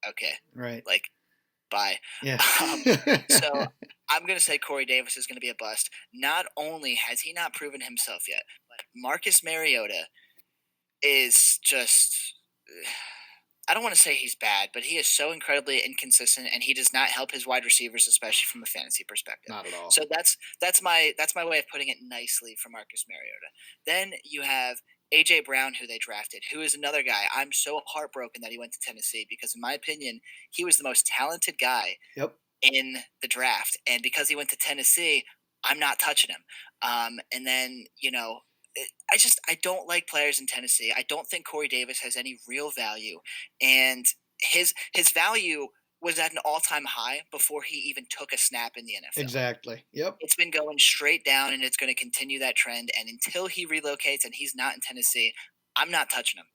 okay, Right. like bye. Yeah. So I'm going to say Corey Davis is going to be a bust. Not only has he not proven himself yet, but Marcus Mariota is just. I don't want to say he's bad, but he is so incredibly inconsistent, and he does not help his wide receivers, especially from a fantasy perspective. Not at all. So that's my way of putting it nicely for Marcus Mariota. Then you have AJ Brown, who they drafted, who is another guy. I'm so heartbroken that he went to Tennessee because, in my opinion, he was the most talented guy Yep. in the draft, and because he went to Tennessee, I'm not touching him. And then I don't like players in Tennessee. I don't think Corey Davis has any real value, and his value was at an all time high before he even took a snap in the NFL. Exactly. Yep. It's been going straight down, and it's going to continue that trend. And until he relocates and he's not in Tennessee, I'm not touching him.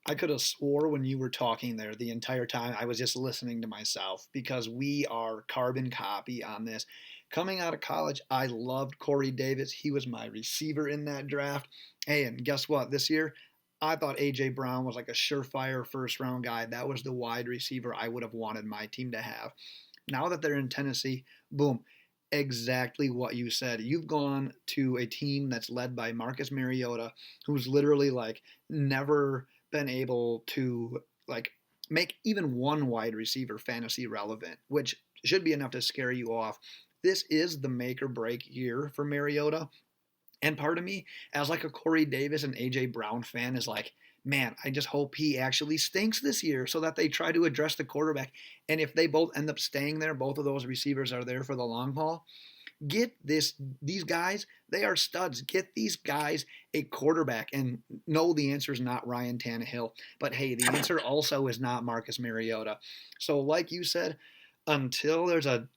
I could have swore when you were talking there the entire time I was just listening to myself because we are carbon copy on this. Coming out of college, I loved Corey Davis. He was my receiver in that draft. Hey, and guess what? This year, I thought AJ Brown was like a surefire first round guy. That was the wide receiver I would have wanted my team to have. Now that they're in Tennessee, boom, exactly what you said. You've gone to a team that's led by Marcus Mariota, who's literally like never been able to like make even one wide receiver fantasy relevant, which should be enough to scare you off. This is the make or break year for Mariota. And part of me, as like a Corey Davis and AJ Brown fan, is like, man, I just hope he actually stinks this year so that they try to address the quarterback. And if they both end up staying there, both of those receivers are there for the long haul. Get these guys, they are studs. Get these guys a quarterback. And no, the answer is not Ryan Tannehill. But hey, the answer also is not Marcus Mariota. So like you said, until there's a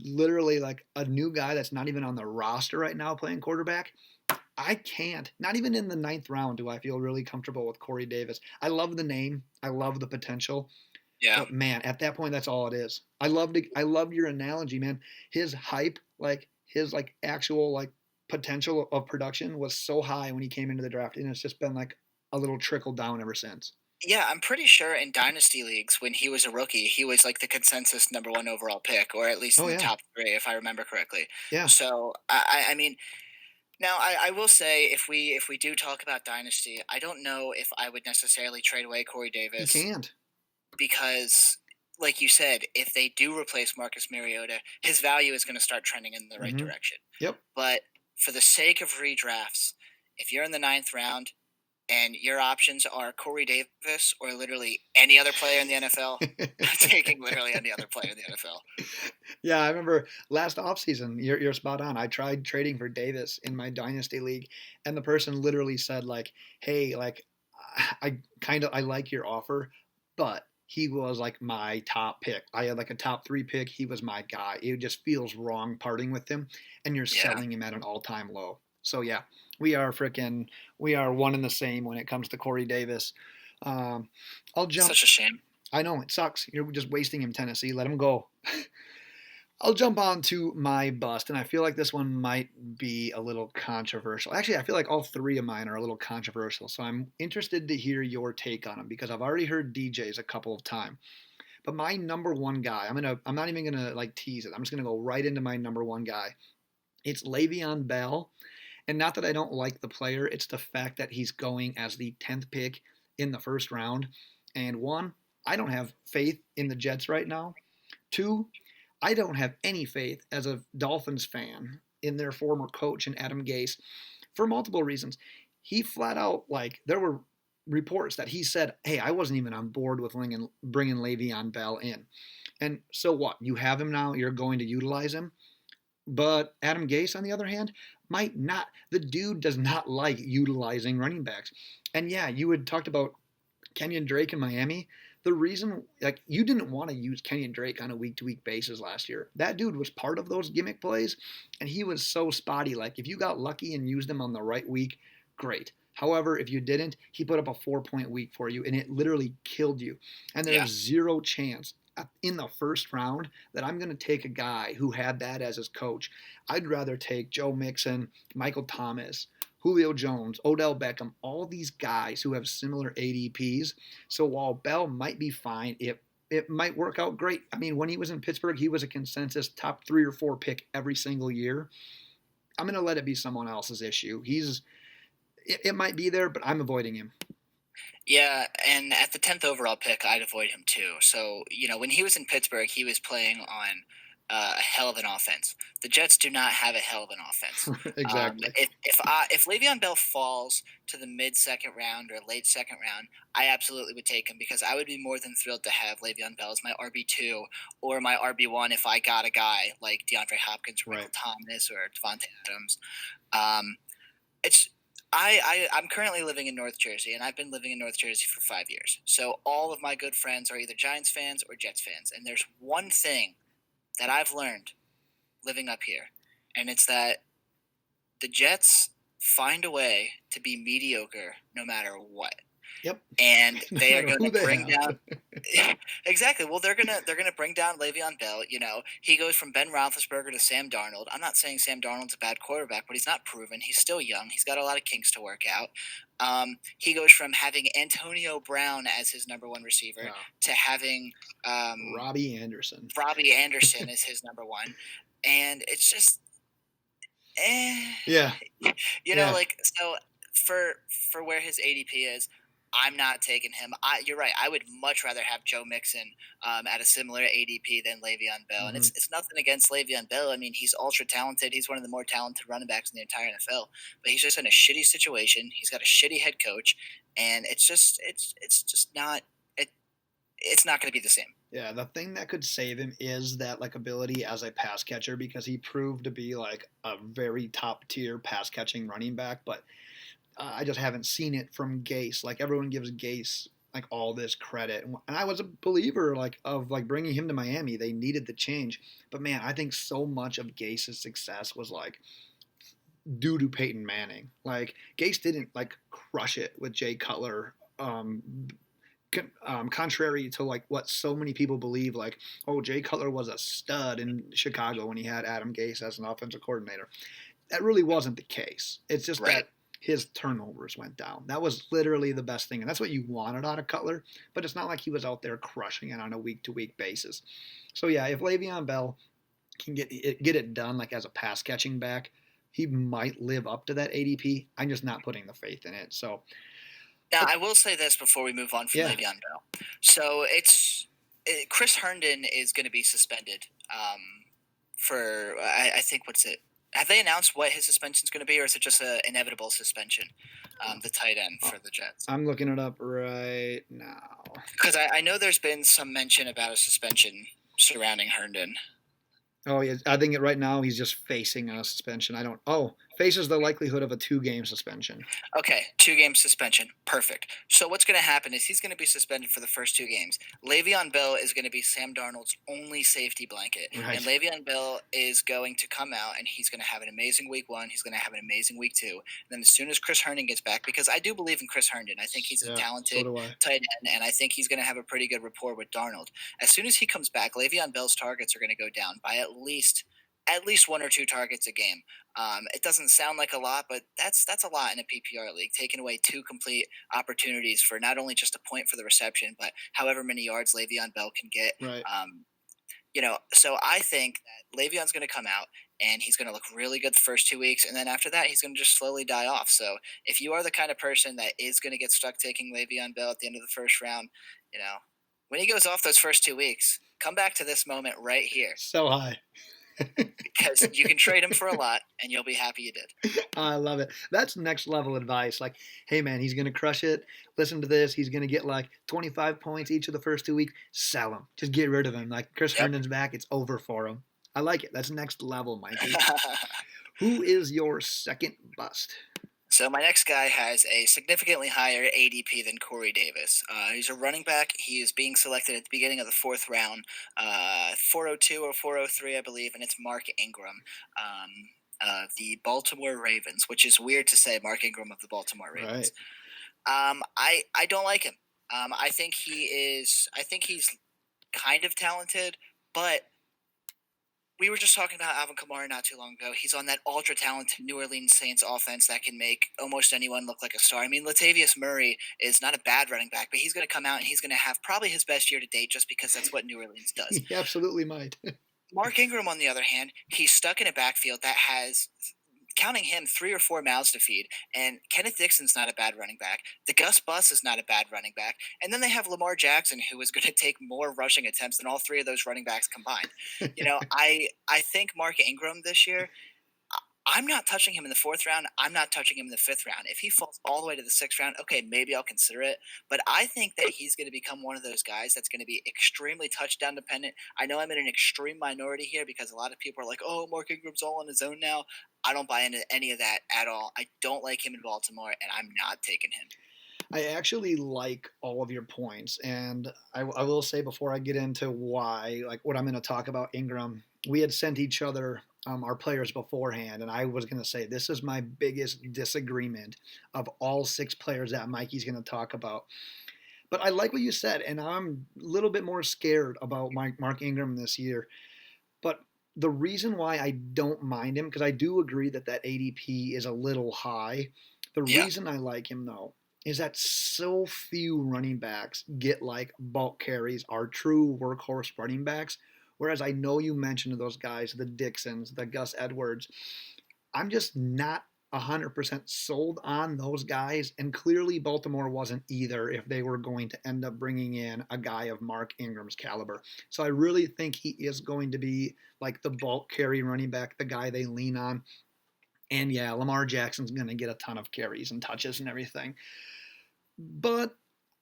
literally like a new guy that's not even on the roster right now playing quarterback, I can't. Not even in the 9th round do I feel really comfortable with Corey Davis. I love the name. I love the potential. Yeah. But man, at that point, that's all it is. I loved your analogy, man. His hype, like his like actual like potential of production was so high when he came into the draft, and it's just been like a little trickle down ever since. Yeah, I'm pretty sure in dynasty leagues when he was a rookie, he was like the consensus number 1 overall pick, or at least Oh in the yeah, top 3, if I remember correctly. yeah. So I mean, Now, I will say if we do talk about dynasty, I don't know if I would necessarily trade away Corey You Davis can't. because, like you said, if they do replace Marcus Mariota, his value is going to start trending in the right Mm-hmm. direction. Yep. But for the sake of redrafts, if you're in the ninth round and your options are Corey Davis or literally any other player in the NFL, I'm taking literally any other player in the NFL. Yeah, I remember last offseason, you're spot on. I tried trading for Davis in my dynasty league, and the person literally said like, "Hey, like I like your offer, but he was like my top pick. I had like a top 3 pick. He was my guy. It just feels wrong parting with him, and you're Yeah, selling him at an all-time low." So yeah, we are one and the same when it comes to Corey Davis. Um, I'll jump. such a shame. I know it sucks. You're just wasting him, Tennessee. Let him go. I'll jump on to my bust, and I feel like this one might be a little controversial. Actually, I feel like all 3 of mine are a little controversial, so I'm interested to hear your take on them because I've already heard DJ's a couple of times. But my number one guy, I'm not even gonna like tease it. I'm just gonna go right into my number one guy. It's Le'Veon Bell, and not that I don't like the player, it's the fact that he's going as the 10th pick in the first round. And one, I don't have faith in the Jets right now. Two, I don't have any faith as a Dolphins fan in their former coach and Adam Gase for multiple reasons. He flat out, like, there were reports that he said, "Hey, I wasn't even on board with bringing Le'Veon Bell in." And so what? You have him now. You're going to utilize him. But Adam Gase, on the other hand, might not. The dude does not like utilizing running backs. And yeah, you had talked about Kenyon Drake in Miami. The reason, like, you didn't want to use Kenyon Drake on a week to week basis last year. That dude was part of those gimmick plays, and he was so spotty. Like, if you got lucky and used him on the right week, great. However, if you didn't, he put up a 4 point week for you, and it literally killed you. And Yeah, there's zero chance in the first round that I'm going to take a guy who had that as his coach. I'd rather take Joe Mixon, Michael Thomas, Julio Jones, Odell Beckham, all these guys who have similar ADPs. So while Bell might be fine, it might work out great. I mean, when he was in Pittsburgh, he was a consensus top 3 or 4 pick every single year. I'm going to let it be someone else's issue. It might be there, but I'm avoiding him. yeah, and at the 10th overall pick, I'd avoid him too. So when he was in Pittsburgh, he was playing on a hell of an offense. The Jets do not have a hell of an offense. Exactly. If Le'Veon Bell falls to the mid second round or late second round, I absolutely would take him because I would be more than thrilled to have Le'Veon Bell as my RB2 or my RB1 if I got a guy like DeAndre Hopkins or Michael Thomas or Devontae Adams. It's I'm currently living in North Jersey, and I've been living in North Jersey for 5 years. So all of my good friends are either Giants fans or Jets fans, and there's one thing that I've learned living up here, and it's that the Jets find a way to be mediocre no matter what. Yep. And No they are matter going who to they bring have. down exactly. Well, they're gonna bring down Le'Veon Bell. He goes from Ben Roethlisberger to Sam Darnold. I'm not saying Sam Darnold's a bad quarterback, but he's not proven. He's still young. He's got a lot of kinks to work out. He goes from having Antonio Brown as his number one receiver Yeah. to having Robbie Anderson. Robbie Anderson as his number one, and it's just, Yeah. Yeah. like so for where his ADP is. I'm not taking him. You're right. I would much rather have Joe Mixon at a similar ADP than Le'Veon Bell. And it's nothing against Le'Veon Bell. I mean, he's ultra talented. He's one of the more talented running backs in the entire NFL. But he's just in a shitty situation. He's got a shitty head coach, and it's just not. It's not going to be the same. Yeah, the thing that could save him is that like ability as a pass catcher because he proved to be like a very top tier pass catching running back, but I just haven't seen it from Gase. Like everyone gives Gase like all this credit, and I was a believer of bringing him to Miami. They needed the change, but man, I think so much of Gase's success was like due to Peyton Manning. Like Gase didn't like crush it with Jay Cutler. Contrary to like what so many people believe, like, oh, Jay Cutler was a stud in Chicago when he had Adam Gase as an offensive coordinator. That really wasn't the case. It's just that his turnovers went down. That was literally the best thing, and that's what you wanted out of Cutler, but it's not like he was out there crushing it on a week-to-week basis. So yeah, if Le'Veon Bell can get it done like as a pass-catching back, he might live up to that ADP. I'm just not putting the faith in it. So, Now, I will say this before we move on from yeah. Le'Veon Bell. So Chris Herndon is going to be suspended for I think what's it? Have they announced what his suspension is going to be, or is it just an inevitable suspension? The tight end for the Jets. I'm looking it up right now. Because I know there's been some mention about a suspension surrounding Herndon. Oh, yeah. I think right now he's just facing a suspension. Faces the likelihood of a 2-game suspension. Okay, 2-game suspension. Perfect. So what's going to happen is he's going to be suspended for the first 2 games. Le'Veon Bell is going to be Sam Darnold's only safety blanket. Right. And Le'Veon Bell is going to come out and he's going to have an amazing week 1. He's going to have an amazing week 2. And then as soon as Chris Herndon gets back, because I do believe in Chris Herndon. I think he's a talented tight end, and I think he's going to have a pretty good rapport with Darnold. As soon as he comes back, Le'Veon Bell's targets are going to go down by at least 1 or 2 targets a game. It doesn't sound like a lot, but that's a lot in a PPR league, taking away 2 complete opportunities for not only just a point for the reception, but however many yards Le'Veon Bell can get. Right. So I think that Le'Veon's going to come out and he's going to look really good the first 2 weeks, and then after that, he's going to just slowly die off. So if you are the kind of person that is going to get stuck taking Le'Veon Bell at the end of the first round, when he goes off those first 2 weeks, come back to this moment right here. So high. Because you can trade him for a lot, and you'll be happy you did. I love it. That's next level advice. Like, hey, man, he's going to crush it. Listen to this. He's going to get like 25 points each of the first 2 weeks. Sell him. Just get rid of him. Like, Chris Herndon's back. It's over for him. I like it. That's next level, Mikey. Who is your second bust? So my next guy has a significantly higher ADP than Corey Davis. He's a running back. He is being selected at the beginning of the 4th round, 402 or 403, I believe, and it's Mark Ingram, the Baltimore Ravens, which is weird to say, Mark Ingram of the Baltimore Ravens. Right. I don't like him. I think he's kind of talented, but we were just talking about Alvin Kamara not too long ago. He's on that ultra-talented New Orleans Saints offense that can make almost anyone look like a star. I mean, Latavius Murray is not a bad running back, but he's going to come out and he's going to have probably his best year to date just because that's what New Orleans does. He absolutely might. Mark Ingram, on the other hand, he's stuck in a backfield that has, counting him, 3 or 4 mouths to feed. And Kenneth Dixon's not a bad running back. The Gus Bus is not a bad running back. And then they have Lamar Jackson, who is going to take more rushing attempts than all 3 of those running backs combined. I think Mark Ingram this year, I'm not touching him in the 4th round. I'm not touching him in the 5th round. If he falls all the way to the 6th round, okay, maybe I'll consider it. But I think that he's going to become one of those guys that's going to be extremely touchdown dependent. I know I'm in an extreme minority here because a lot of people are like, oh, Mark Ingram's all on his own now. I don't buy into any of that at all. I don't like him in Baltimore, and I'm not taking him. I actually like all of your points, and I will say before I get into why, like what I'm going to talk about Ingram, we had sent each other our players beforehand, and I was going to say this is my biggest disagreement of all 6 players that Mikey's going to talk about. But I like what you said, and I'm a little bit more scared about Mark Ingram this year. But the reason why I don't mind him, because I do agree that ADP is a little high. The reason I like him, though, is that so few running backs get like bulk carries, are true workhorse running backs. Whereas I know you mentioned those guys, the Dixons, the Gus Edwards. I'm just not 100% sold on those guys. And clearly Baltimore wasn't either if they were going to end up bringing in a guy of Mark Ingram's caliber. So I really think he is going to be like the bulk carry running back, the guy they lean on. And yeah, Lamar Jackson's going to get a ton of carries and touches and everything. But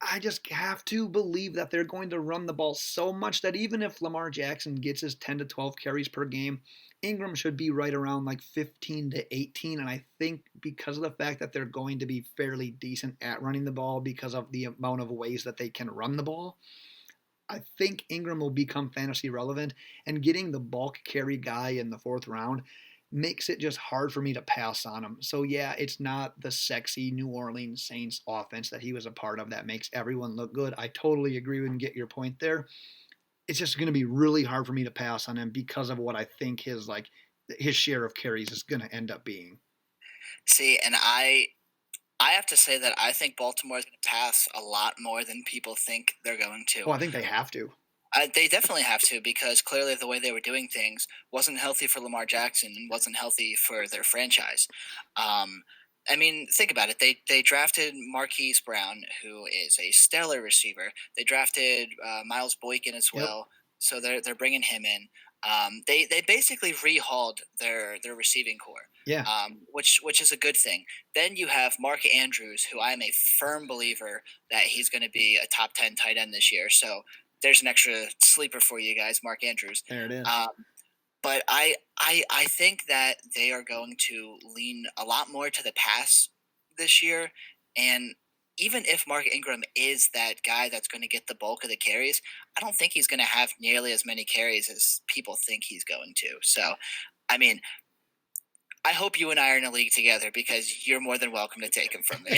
I just have to believe that they're going to run the ball so much that even if Lamar Jackson gets his 10 to 12 carries per game, Ingram should be right around like 15 to 18. And I think because of the fact that they're going to be fairly decent at running the ball because of the amount of ways that they can run the ball, I think Ingram will become fantasy relevant. And getting the bulk carry guy in the 4th round makes it just hard for me to pass on him. So yeah, it's not the sexy New Orleans Saints offense that he was a part of that makes everyone look good. I totally agree and get your point there. It's just going to be really hard for me to pass on him because of what I think his share of carries is going to end up being. See, and I have to say that I think Baltimore is going to pass a lot more than people think they're going to. Oh, I think they have to. They definitely have to, because clearly the way they were doing things wasn't healthy for Lamar Jackson and wasn't healthy for their franchise. Um, I mean, think about it. They drafted Marquise Brown, who is a stellar receiver. They drafted Miles Boykin as Yep. well, so they're bringing him in. They basically rehauled their receiving core, Yeah. which is a good thing. Then you have Mark Andrews, who I am a firm believer that he's going to be a top 10 tight end this year. So there's an extra sleeper for you guys, Mark Andrews. There it is. But I think that they are going to lean a lot more to the pass this year. And even if Mark Ingram is that guy that's going to get the bulk of the carries, I don't think he's going to have nearly as many carries as people think he's going to. So, I mean, I hope you and I are in a league together, because you're more than welcome to take him from me.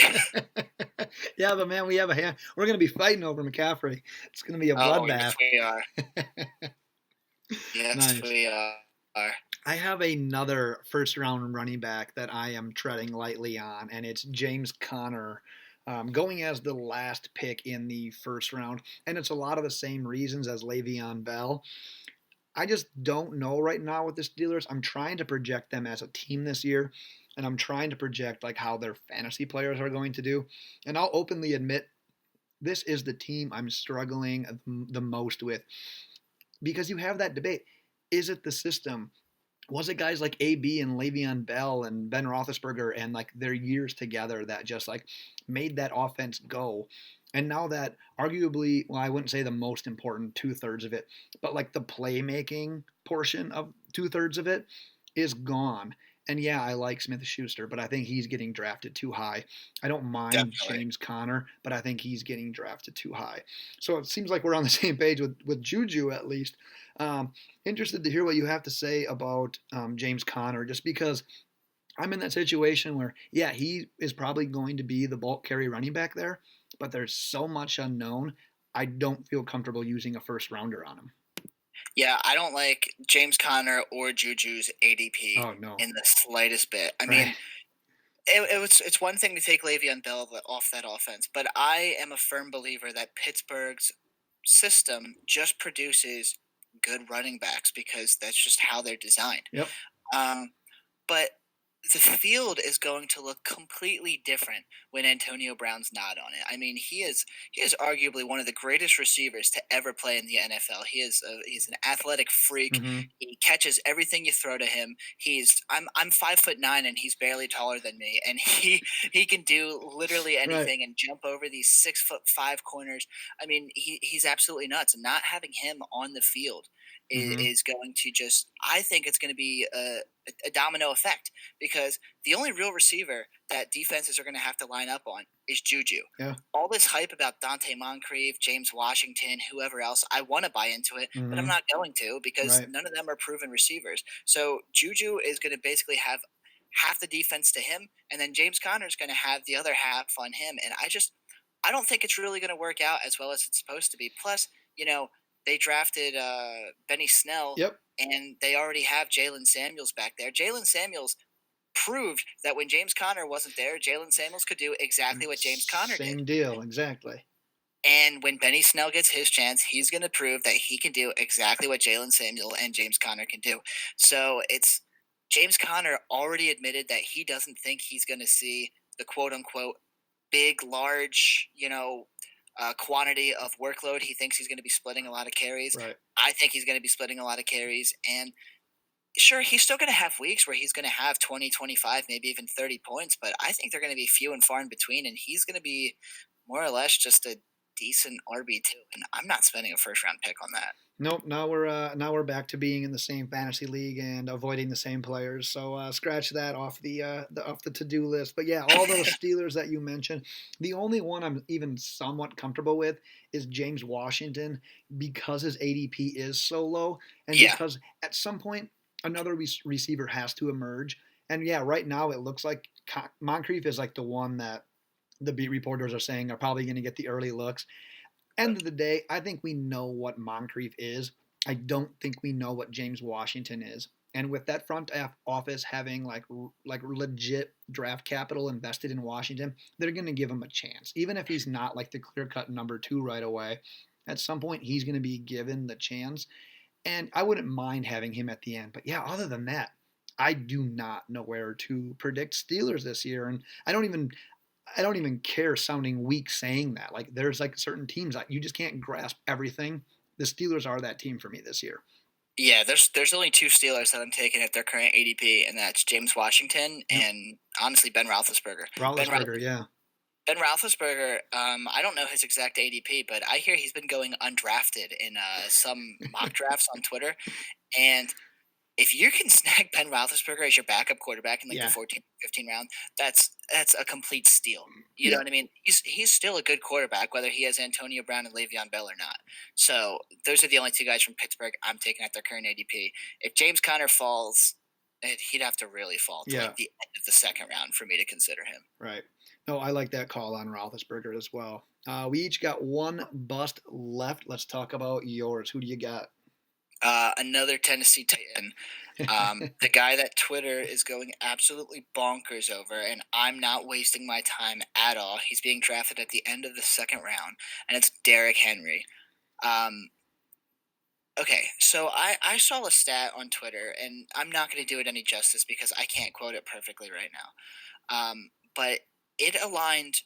Yeah, but man, we have a hand. We're going to be fighting over McCaffrey. It's going to be a bloodbath. Yes, we are. Yes, Nice. we are. I have another first-round running back that I am treading lightly on, and it's James Conner, going as the last pick in the first round. And it's a lot of the same reasons as Le'Veon Bell. I just don't know right now with the Steelers. I'm trying to project them as a team this year, and I'm trying to project like how their fantasy players are going to do. And I'll openly admit this is the team I'm struggling the most with, because you have that debate. Is it the system? Was it guys like AB and Le'Veon Bell and Ben Roethlisberger and like their years together that just like made that offense go? And now that arguably, well, I wouldn't say the most important 2/3 of it, but like the playmaking portion of 2/3 of it is gone. And yeah, I like Smith Schuster, but I think he's getting drafted too high. I don't mind Definitely. James Conner, but I think he's getting drafted too high. So it seems like we're on the same page with Juju at least. Interested to hear what you have to say about James Conner, just because I'm in that situation where, yeah, he is probably going to be the bulk carry running back there, but there's so much unknown. I don't feel comfortable using a first rounder on him. Yeah, I don't like James Conner or Juju's ADP Oh, no. in the slightest bit. I Right. mean, it's one thing to take Le'Veon Bell off that offense, but I am a firm believer that Pittsburgh's system just produces good running backs, because that's just how they're designed. Yep. But the field is going to look completely different when Antonio Brown's not on it. I mean, he is arguably one of the greatest receivers to ever play in the NFL. He's an athletic freak. Mm-hmm. He catches everything you throw to him. I'm 5'9" and he's barely taller than me, and he can do literally anything and jump over these 6'5" corners. I mean, he's absolutely nuts, and not having him on the field is going to just, I think it's going to be a domino effect, because the only real receiver that defenses are going to have to line up on is Juju. Yeah. All this hype about Dante Moncrief, James Washington, whoever else, I want to buy into it, but I'm not going to, because none of them are proven receivers. So Juju is going to basically have half the defense to him, and then James Conner is going to have the other half on him. And I don't think it's really going to work out as well as it's supposed to be. Plus, they drafted Benny Snell, Yep. and they already have Jalen Samuels back there. Jalen Samuels proved that when James Conner wasn't there, Jalen Samuels could do exactly what James Conner did. Same deal, exactly. And when Benny Snell gets his chance, he's going to prove that he can do exactly what Jalen Samuel and James Conner can do. So it's James Conner already admitted that he doesn't think he's going to see the quote unquote big, large, quantity of workload. He thinks he's going to be splitting a lot of carries. Right. I think he's going to be splitting a lot of carries. And sure, he's still going to have weeks where he's going to have 20, 25, maybe even 30 points, but I think they're going to be few and far in between, and he's going to be more or less just a decent RB2, and I'm not spending a first-round pick on that. Nope. Now we're back to being in the same fantasy league and avoiding the same players. So scratch that off the to-do list. But yeah, all those Steelers that you mentioned, the only one I'm even somewhat comfortable with is James Washington, because his ADP is so low, and because at some point another receiver has to emerge. And yeah, right now it looks like Moncrief is like the one that the beat reporters are saying are probably going to get the early looks. End of the day, I think we know what Moncrief is. I don't think we know what James Washington is. And with that front office having like legit draft capital invested in Washington, they're going to give him a chance. Even if he's not like the clear-cut number 2 right away, At some point, he's going to be given the chance, and I wouldn't mind having him at the end. But yeah, other than that, I do not know where to predict Steelers this year, and I don't even care sounding weak saying that. Like there's like certain teams that you just can't grasp everything. The Steelers are that team for me this year. Yeah, there's only two Steelers that I'm taking at their current ADP, and that's James Washington Yep. and honestly Ben Roethlisberger. Roethlisberger, yeah. Ben Roethlisberger, I don't know his exact ADP, but I hear he's been going undrafted in some mock drafts on Twitter. And if you can snag Ben Roethlisberger as your backup quarterback in like Yeah. the 14th, 15th round, that's a complete steal. You Yeah. know what I mean? He's still a good quarterback, whether he has Antonio Brown and Le'Veon Bell or not. So those are the only two guys from Pittsburgh I'm taking at their current ADP. If James Conner falls, he'd have to really fall to Yeah. like the end of the second round for me to consider him. Right. No, I like that call on Roethlisberger as well. We each got one bust left. Let's talk about yours. Who do you got? Another Tennessee Titan. The guy that Twitter is going absolutely bonkers over, and I'm not wasting my time at all. He's being drafted at the end of the second round, and it's Derrick Henry. Okay, so I saw a stat on Twitter, and I'm not going to do it any justice because I can't quote it perfectly right now. But it aligned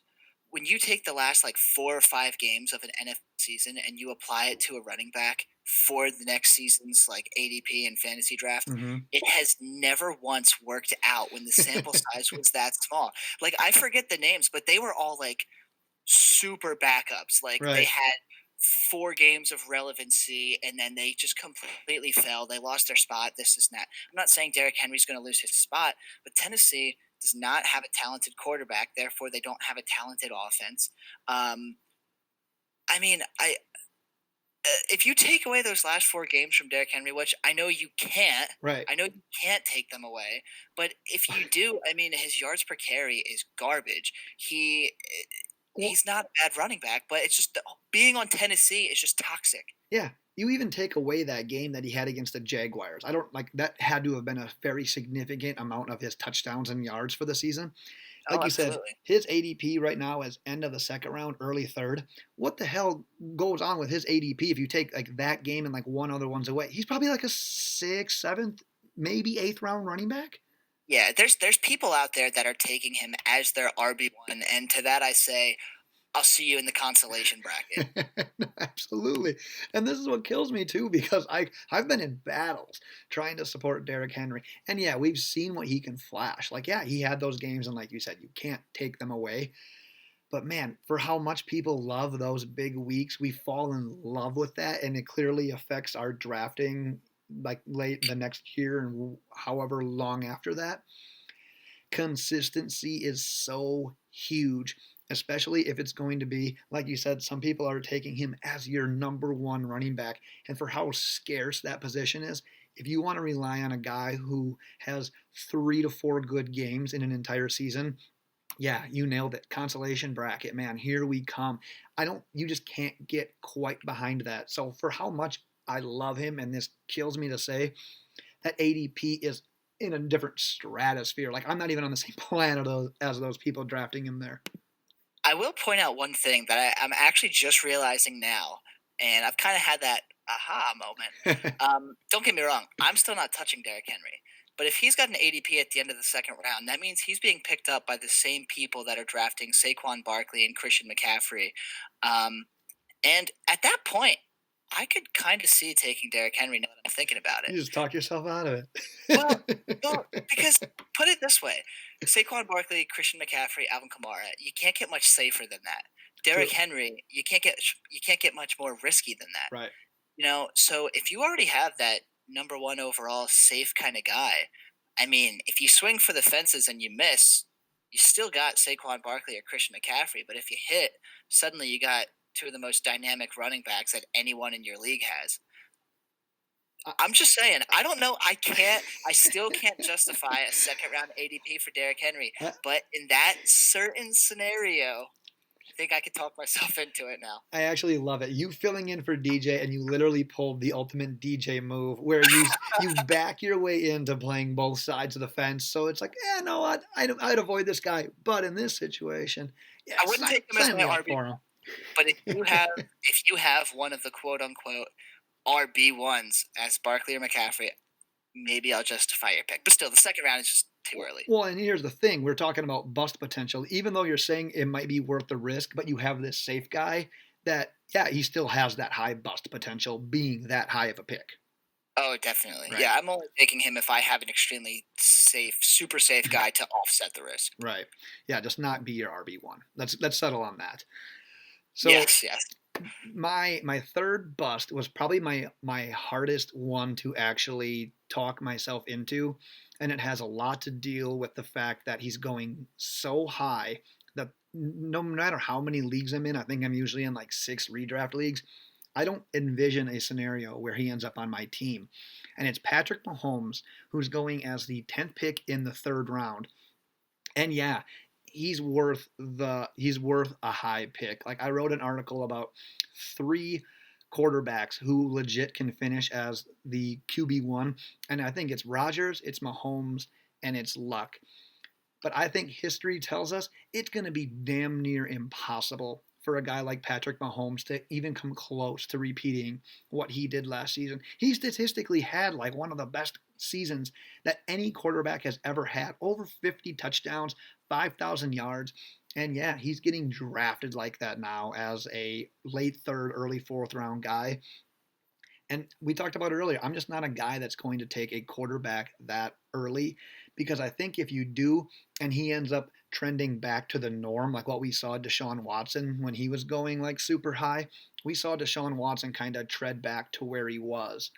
when you take the last like 4 or 5 games of an NFL season and you apply it to a running back for the next season's like ADP and fantasy draft, Mm-hmm. it has never once worked out when the sample size was that small. Like I forget the names, but they were all like super backups. Like they Right. had 4 games of relevancy and then they just completely fell. They lost their spot. This is not. I'm not saying Derrick Henry's going to lose his spot, but Tennessee does not have a talented quarterback. Therefore, they don't have a talented offense. I mean, if you take away those last 4 games from Derrick Henry, which I know you can't, Right. I know you can't take them away, but if you do, I mean, his yards per carry is garbage. He's not a bad running back, but it's just being on Tennessee is just toxic. Yeah. You even take away that game that he had against the Jaguars. I don't like that had to have been a very significant amount of his touchdowns and yards for the season. Like you said, his ADP right now is end of the second round, early third. What the hell goes on with his ADP if you take like that game and like one other ones away? He's probably like a 6th, 7th, maybe 8th round running back. Yeah, there's people out there that are taking him as their RB1, and to that I say, I'll see you in the consolation bracket. Absolutely. And this is what kills me too, because I've been in battles trying to support Derrick Henry. And yeah, we've seen what he can flash. Like, yeah, he had those games, and like you said, you can't take them away. But man, for how much people love those big weeks, we fall in love with that, and it clearly affects our drafting like late the next year and however long after that. Consistency is so huge, especially if it's going to be, like you said, some people are taking him as your number 1 running back. And for how scarce that position is, if you want to rely on a guy who has 3 to 4 good games in an entire season, yeah, you nailed it. Consolation bracket, man, here we come. You just can't get quite behind that. So for how much I love him, and this kills me to say, that ADP is in a different stratosphere. Like, I'm not even on the same planet as those people drafting him there. I will point out one thing that I'm actually just realizing now, and I've kind of had that aha moment. Don't get me wrong, I'm still not touching Derrick Henry. But if he's got an ADP at the end of the second round, that means he's being picked up by the same people that are drafting Saquon Barkley and Christian McCaffrey. And at that point, I could kind of see taking Derrick Henry now that I'm thinking about it. You just talk yourself out of it. Well, because put it this way, Saquon Barkley, Christian McCaffrey, Alvin Kamara, you can't get much safer than that. Derrick Henry, you can't get much more risky than that. Right. You know, so if you already have that number 1 overall safe kind of guy, I mean, if you swing for the fences and you miss, you still got Saquon Barkley or Christian McCaffrey. But if you hit, suddenly you got 2 of the most dynamic running backs that anyone in your league has. I'm just saying, I don't know. I still can't justify a second round ADP for Derrick Henry. But in that certain scenario, I think I could talk myself into it now. I actually love it. You filling in for DJ, and you literally pulled the ultimate DJ move where you back your way into playing both sides of the fence. So it's like, yeah, no, I'd avoid this guy. But in this situation, yeah, I wouldn't take him as my RB. But if you have one of the quote unquote RB1s as Barkley or McCaffrey, maybe I'll justify your pick. But still, the second round is just too early. Well, and here's the thing. We're talking about bust potential. Even though you're saying it might be worth the risk, but you have this safe guy that, yeah, he still has that high bust potential being that high of a pick. Oh, definitely. Right. Yeah, I'm only taking him if I have an extremely safe, super safe guy to offset the risk. Right. Yeah, just not be your RB1. Let's settle on that. So yes. my third bust was probably my hardest one to actually talk myself into, and it has a lot to deal with the fact that he's going so high that no matter how many leagues I'm in, I think I'm usually in like 6 redraft leagues. I don't envision a scenario where he ends up on my team. And it's Patrick Mahomes, who's going as the 10th pick in the third round. And yeah, he's worth a high pick. Like I wrote an article about 3 quarterbacks who legit can finish as the QB1, and I think it's Rodgers, it's Mahomes, and it's Luck. But I think history tells us it's going to be damn near impossible for a guy like Patrick Mahomes to even come close to repeating what he did last season. He statistically had like one of the best seasons that any quarterback has ever had. Over 50 touchdowns, 5,000 yards. And yeah, he's getting drafted like that now as a late third, early fourth round guy. And we talked about it earlier. I'm just not a guy that's going to take a quarterback that early because I think if you do and he ends up trending back to the norm, like what we saw Deshaun Watson when he was going like super high, we saw Deshaun Watson kind of tread back to where he was.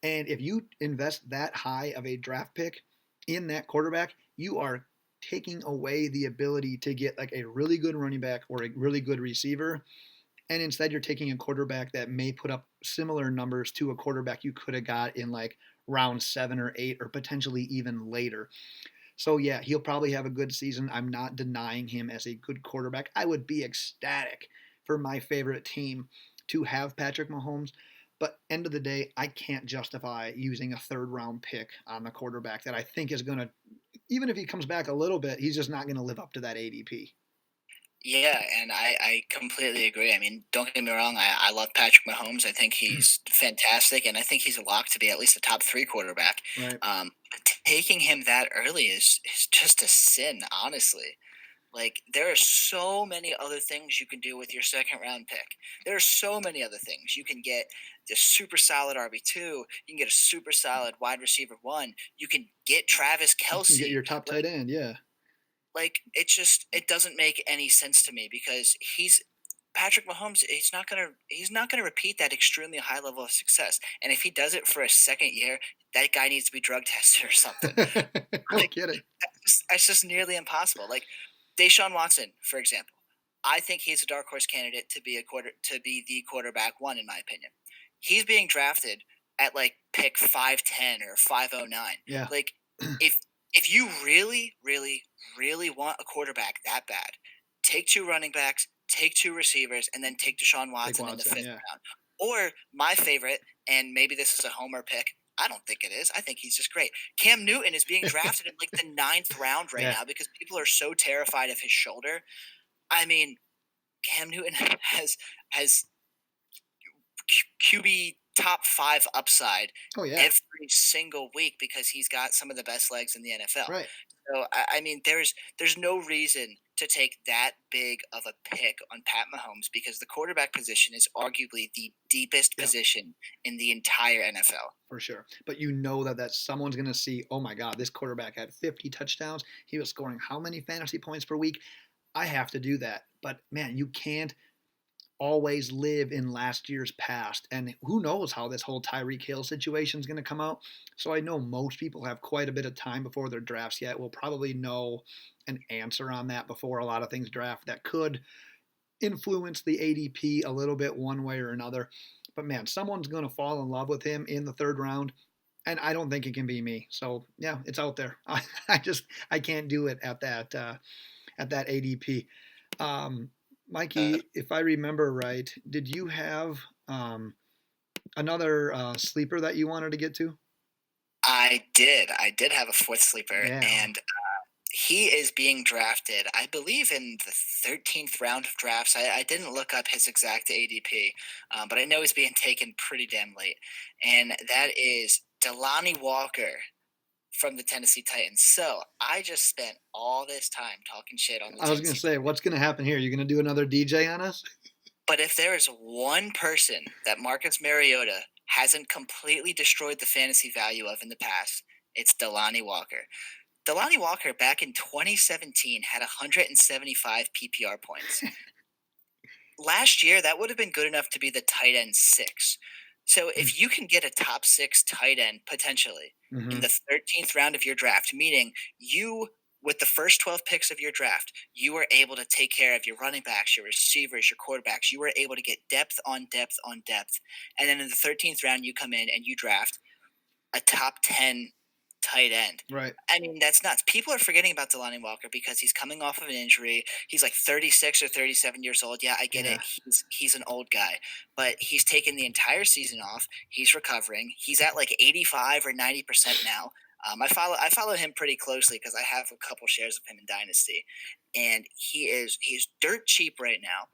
And if you invest that high of a draft pick in that quarterback, you are taking away the ability to get like a really good running back or a really good receiver, and instead you're taking a quarterback that may put up similar numbers to a quarterback you could have got in like round 7 or 8 or potentially even later. So yeah, he'll probably have a good season. I'm not denying him as a good quarterback. I would be ecstatic for my favorite team to have Patrick Mahomes, but end of the day, I can't justify using a third round pick on the quarterback that I think is going to, even if he comes back a little bit, he's just not going to live up to that ADP. Yeah, and I completely agree. I mean, don't get me wrong, I love Patrick Mahomes. I think he's fantastic, and I think he's a lock to be at least a top 3 quarterback. Right. Taking him that early is just a sin, honestly. Like, there are so many other things you can do with your second round pick. There are so many other things. You can get the super solid RB2. You can get a super solid wide receiver 1. You can get Travis Kelce. You can get your top tight end, yeah. Like, it doesn't make any sense to me because he's Patrick Mahomes. He's not gonna repeat that extremely high level of success. And if he does it for a second year, that guy needs to be drug tested or something. No kidding. That's just nearly impossible. Like Deshaun Watson, for example, I think he's a dark horse candidate to be the quarterback 1 in my opinion. He's being drafted at like pick 510 or 509. Yeah. Like if you really, really, really want a quarterback that bad, take 2 running backs, take 2 receivers, and then take Deshaun Watson in the 5th round. Or my favorite, and maybe this is a homer pick. I don't think it is. I think he's just great. Cam Newton is being drafted in like the 9th round right now because people are so terrified of his shoulder. I mean, Cam Newton has QB top 5 upside every single week because he's got some of the best legs in the NFL. Right. So I mean, there's no reason to take that big of a pick on Pat Mahomes because the quarterback position is arguably the deepest position in the entire NFL. For sure. But you know that someone's going to see, oh my God, this quarterback had 50 touchdowns. He was scoring how many fantasy points per week? I have to do that. But man, you can't always live in last year's past. And who knows how this whole Tyreek Hill situation is going to come out. So I know most people have quite a bit of time before their drafts yet. We'll probably know an answer on that before a lot of things draft that could influence the ADP a little bit one way or another. But man, someone's going to fall in love with him in the 3rd round. And I don't think it can be me. So yeah, it's out there. I can't do it at that ADP. Mikey, if I remember right, did you have another sleeper that you wanted to get to? I did have a 4th sleeper, and He is being drafted, I believe, in the 13th round of drafts. I didn't look up his exact ADP, but I know he's being taken pretty damn late. And that is Delanie Walker from the Tennessee Titans. So I just spent all this time talking shit on the I was going Tennessee to say, Titans. what's going to happen here? You're going to do another DJ on us? But if there is one person that Marcus Mariota hasn't completely destroyed the fantasy value of in the past, it's Delanie Walker. Delanie Walker back in 2017 had 175 PPR points. Last year, that would have been good enough to be the tight end 6. So if you can get a top 6 tight end potentially in the 13th round of your draft, meaning you, with the first 12 picks of your draft, you were able to take care of your running backs, your receivers, your quarterbacks. You were able to get depth on depth on depth. And then in the 13th round, you come in and you draft a top 10 tight end. Right. I mean, that's nuts. People are forgetting about Delanie Walker because he's coming off of an injury. He's like 36 or 37 years old. Yeah, I get it. He's an old guy, but he's taken the entire season off. He's recovering. He's at like 85 or 90% now. I follow him pretty closely because I have a couple shares of him in Dynasty, and he's dirt cheap right now.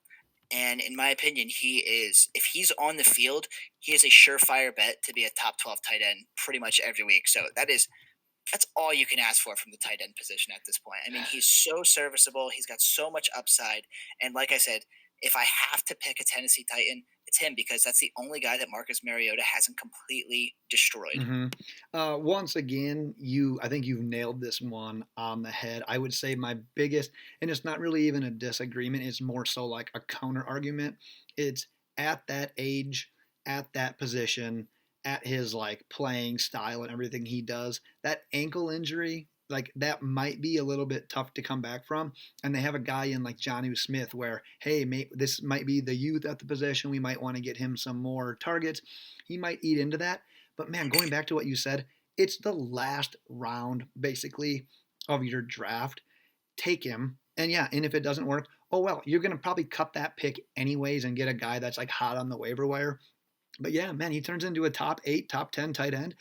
And in my opinion, if he's on the field, he is a surefire bet to be a top 12 tight end pretty much every week. So that's all you can ask for from the tight end position at this point. I mean, he's so serviceable. He's got so much upside. And like I said, if I have to pick a Tennessee Titan, it's him because that's the only guy that Marcus Mariota hasn't completely destroyed. Once again, I think you've nailed this one on the head. I would say my biggest, and it's not really even a disagreement, it's more so like a counter argument. It's at that age, at that position, at his like playing style and everything he does, that ankle injury, like that might be a little bit tough to come back from. And they have a guy in like Jonnu Smith where, hey, this might be the youth at the position. We might want to get him some more targets. He might eat into that. But man, going back to what you said, it's the last round basically of your draft. Take him. And yeah, and if it doesn't work, oh well, you're going to probably cut that pick anyways and get a guy that's like hot on the waiver wire. But yeah, man, he turns into a top 8, top 10 tight end.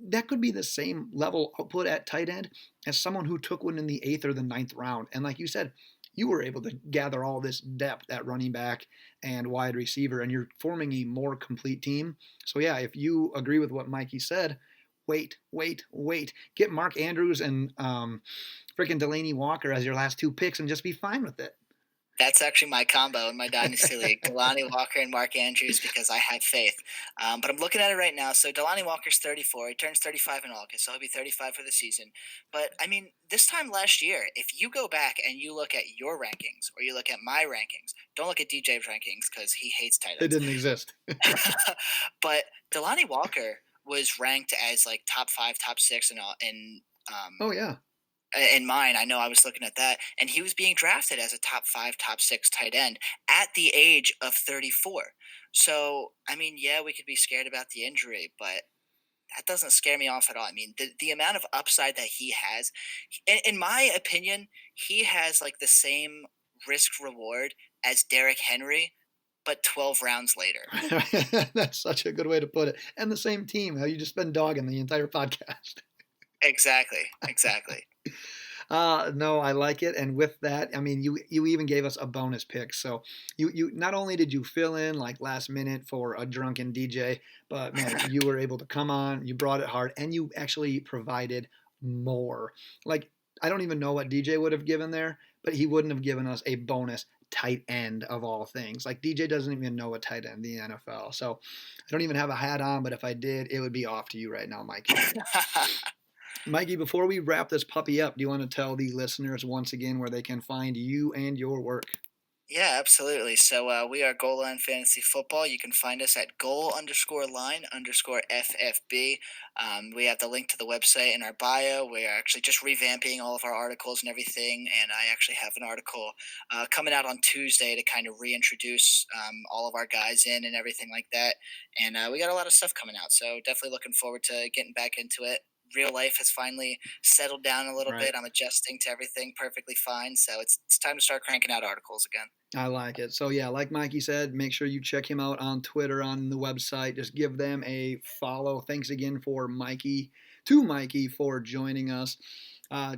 That could be the same level output at tight end as someone who took one in the 8th or the 9th round. And like you said, you were able to gather all this depth at running back and wide receiver, and you're forming a more complete team. So yeah, if you agree with what Mikey said, wait. Get Mark Andrews and freaking Delanie Walker as your last 2 picks and just be fine with it. That's actually my combo in my Dynasty League, Delanie Walker and Mark Andrews, because I have faith. But I'm looking at it right now. So Delanie Walker's 34. He turns 35 in August, so he'll be 35 for the season. But, I mean, this time last year, if you go back and you look at your rankings or you look at my rankings, don't look at DJ's rankings because he hates tight ends. It didn't exist. But Delanie Walker was ranked as, like, top 5, top 6 oh, yeah. In mine, I know I was looking at that, and he was being drafted as a top 5, top 6 tight end at the age of 34. So, I mean, yeah, we could be scared about the injury, but that doesn't scare me off at all. I mean, the amount of upside that he has, in my opinion, he has like the same risk reward as Derrick Henry, but 12 rounds later. That's such a good way to put it. And the same team. How you just been dogging the entire podcast. Exactly. No, I like it. And with that, I mean, you even gave us a bonus pick. So you not only did you fill in like last minute for a drunken DJ, but man, you were able to come on, you brought it hard, and you actually provided more. Like, I don't even know what DJ would have given there, but he wouldn't have given us a bonus tight end of all things. Like, DJ doesn't even know a tight end in the NFL. So I don't even have a hat on, but if I did, it would be off to you right now, Mikey. Mikey, before we wrap this puppy up, do you want to tell the listeners once again where they can find you and your work? Yeah, absolutely. So we are Goal Line Fantasy Football. You can find us at goal_line_FFB. We have the link to the website in our bio. We are actually just revamping all of our articles and everything. And I actually have an article coming out on Tuesday to kind of reintroduce all of our guys in and everything like that. And we got a lot of stuff coming out. So definitely looking forward to getting back into it. Real life has finally settled down a little bit. I'm adjusting to everything perfectly fine. So it's time to start cranking out articles again. I like it. So yeah, like Mikey said, make sure you check him out on Twitter, on the website. Just give them a follow. Thanks again for Mikey for joining us.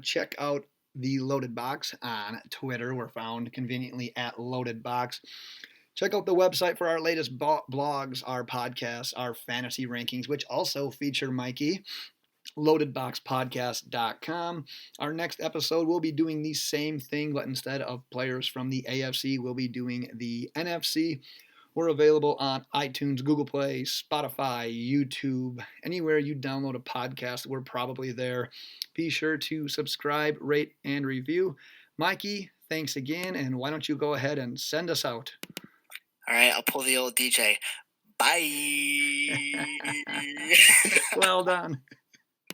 Check out The Loaded Box on Twitter. We're found conveniently at Loaded Box. Check out the website for our latest blogs, our podcasts, our fantasy rankings, which also feature Mikey. LoadedBoxPodcast.com. Our next episode, we'll be doing the same thing, but instead of players from the AFC, we'll be doing the NFC. We're available on iTunes, Google Play, Spotify, YouTube, anywhere you download a podcast, we're probably there. Be sure to subscribe, rate, and review. Mikey, thanks again, and why don't you go ahead and send us out? All right, I'll pull the old DJ. Bye. Well done.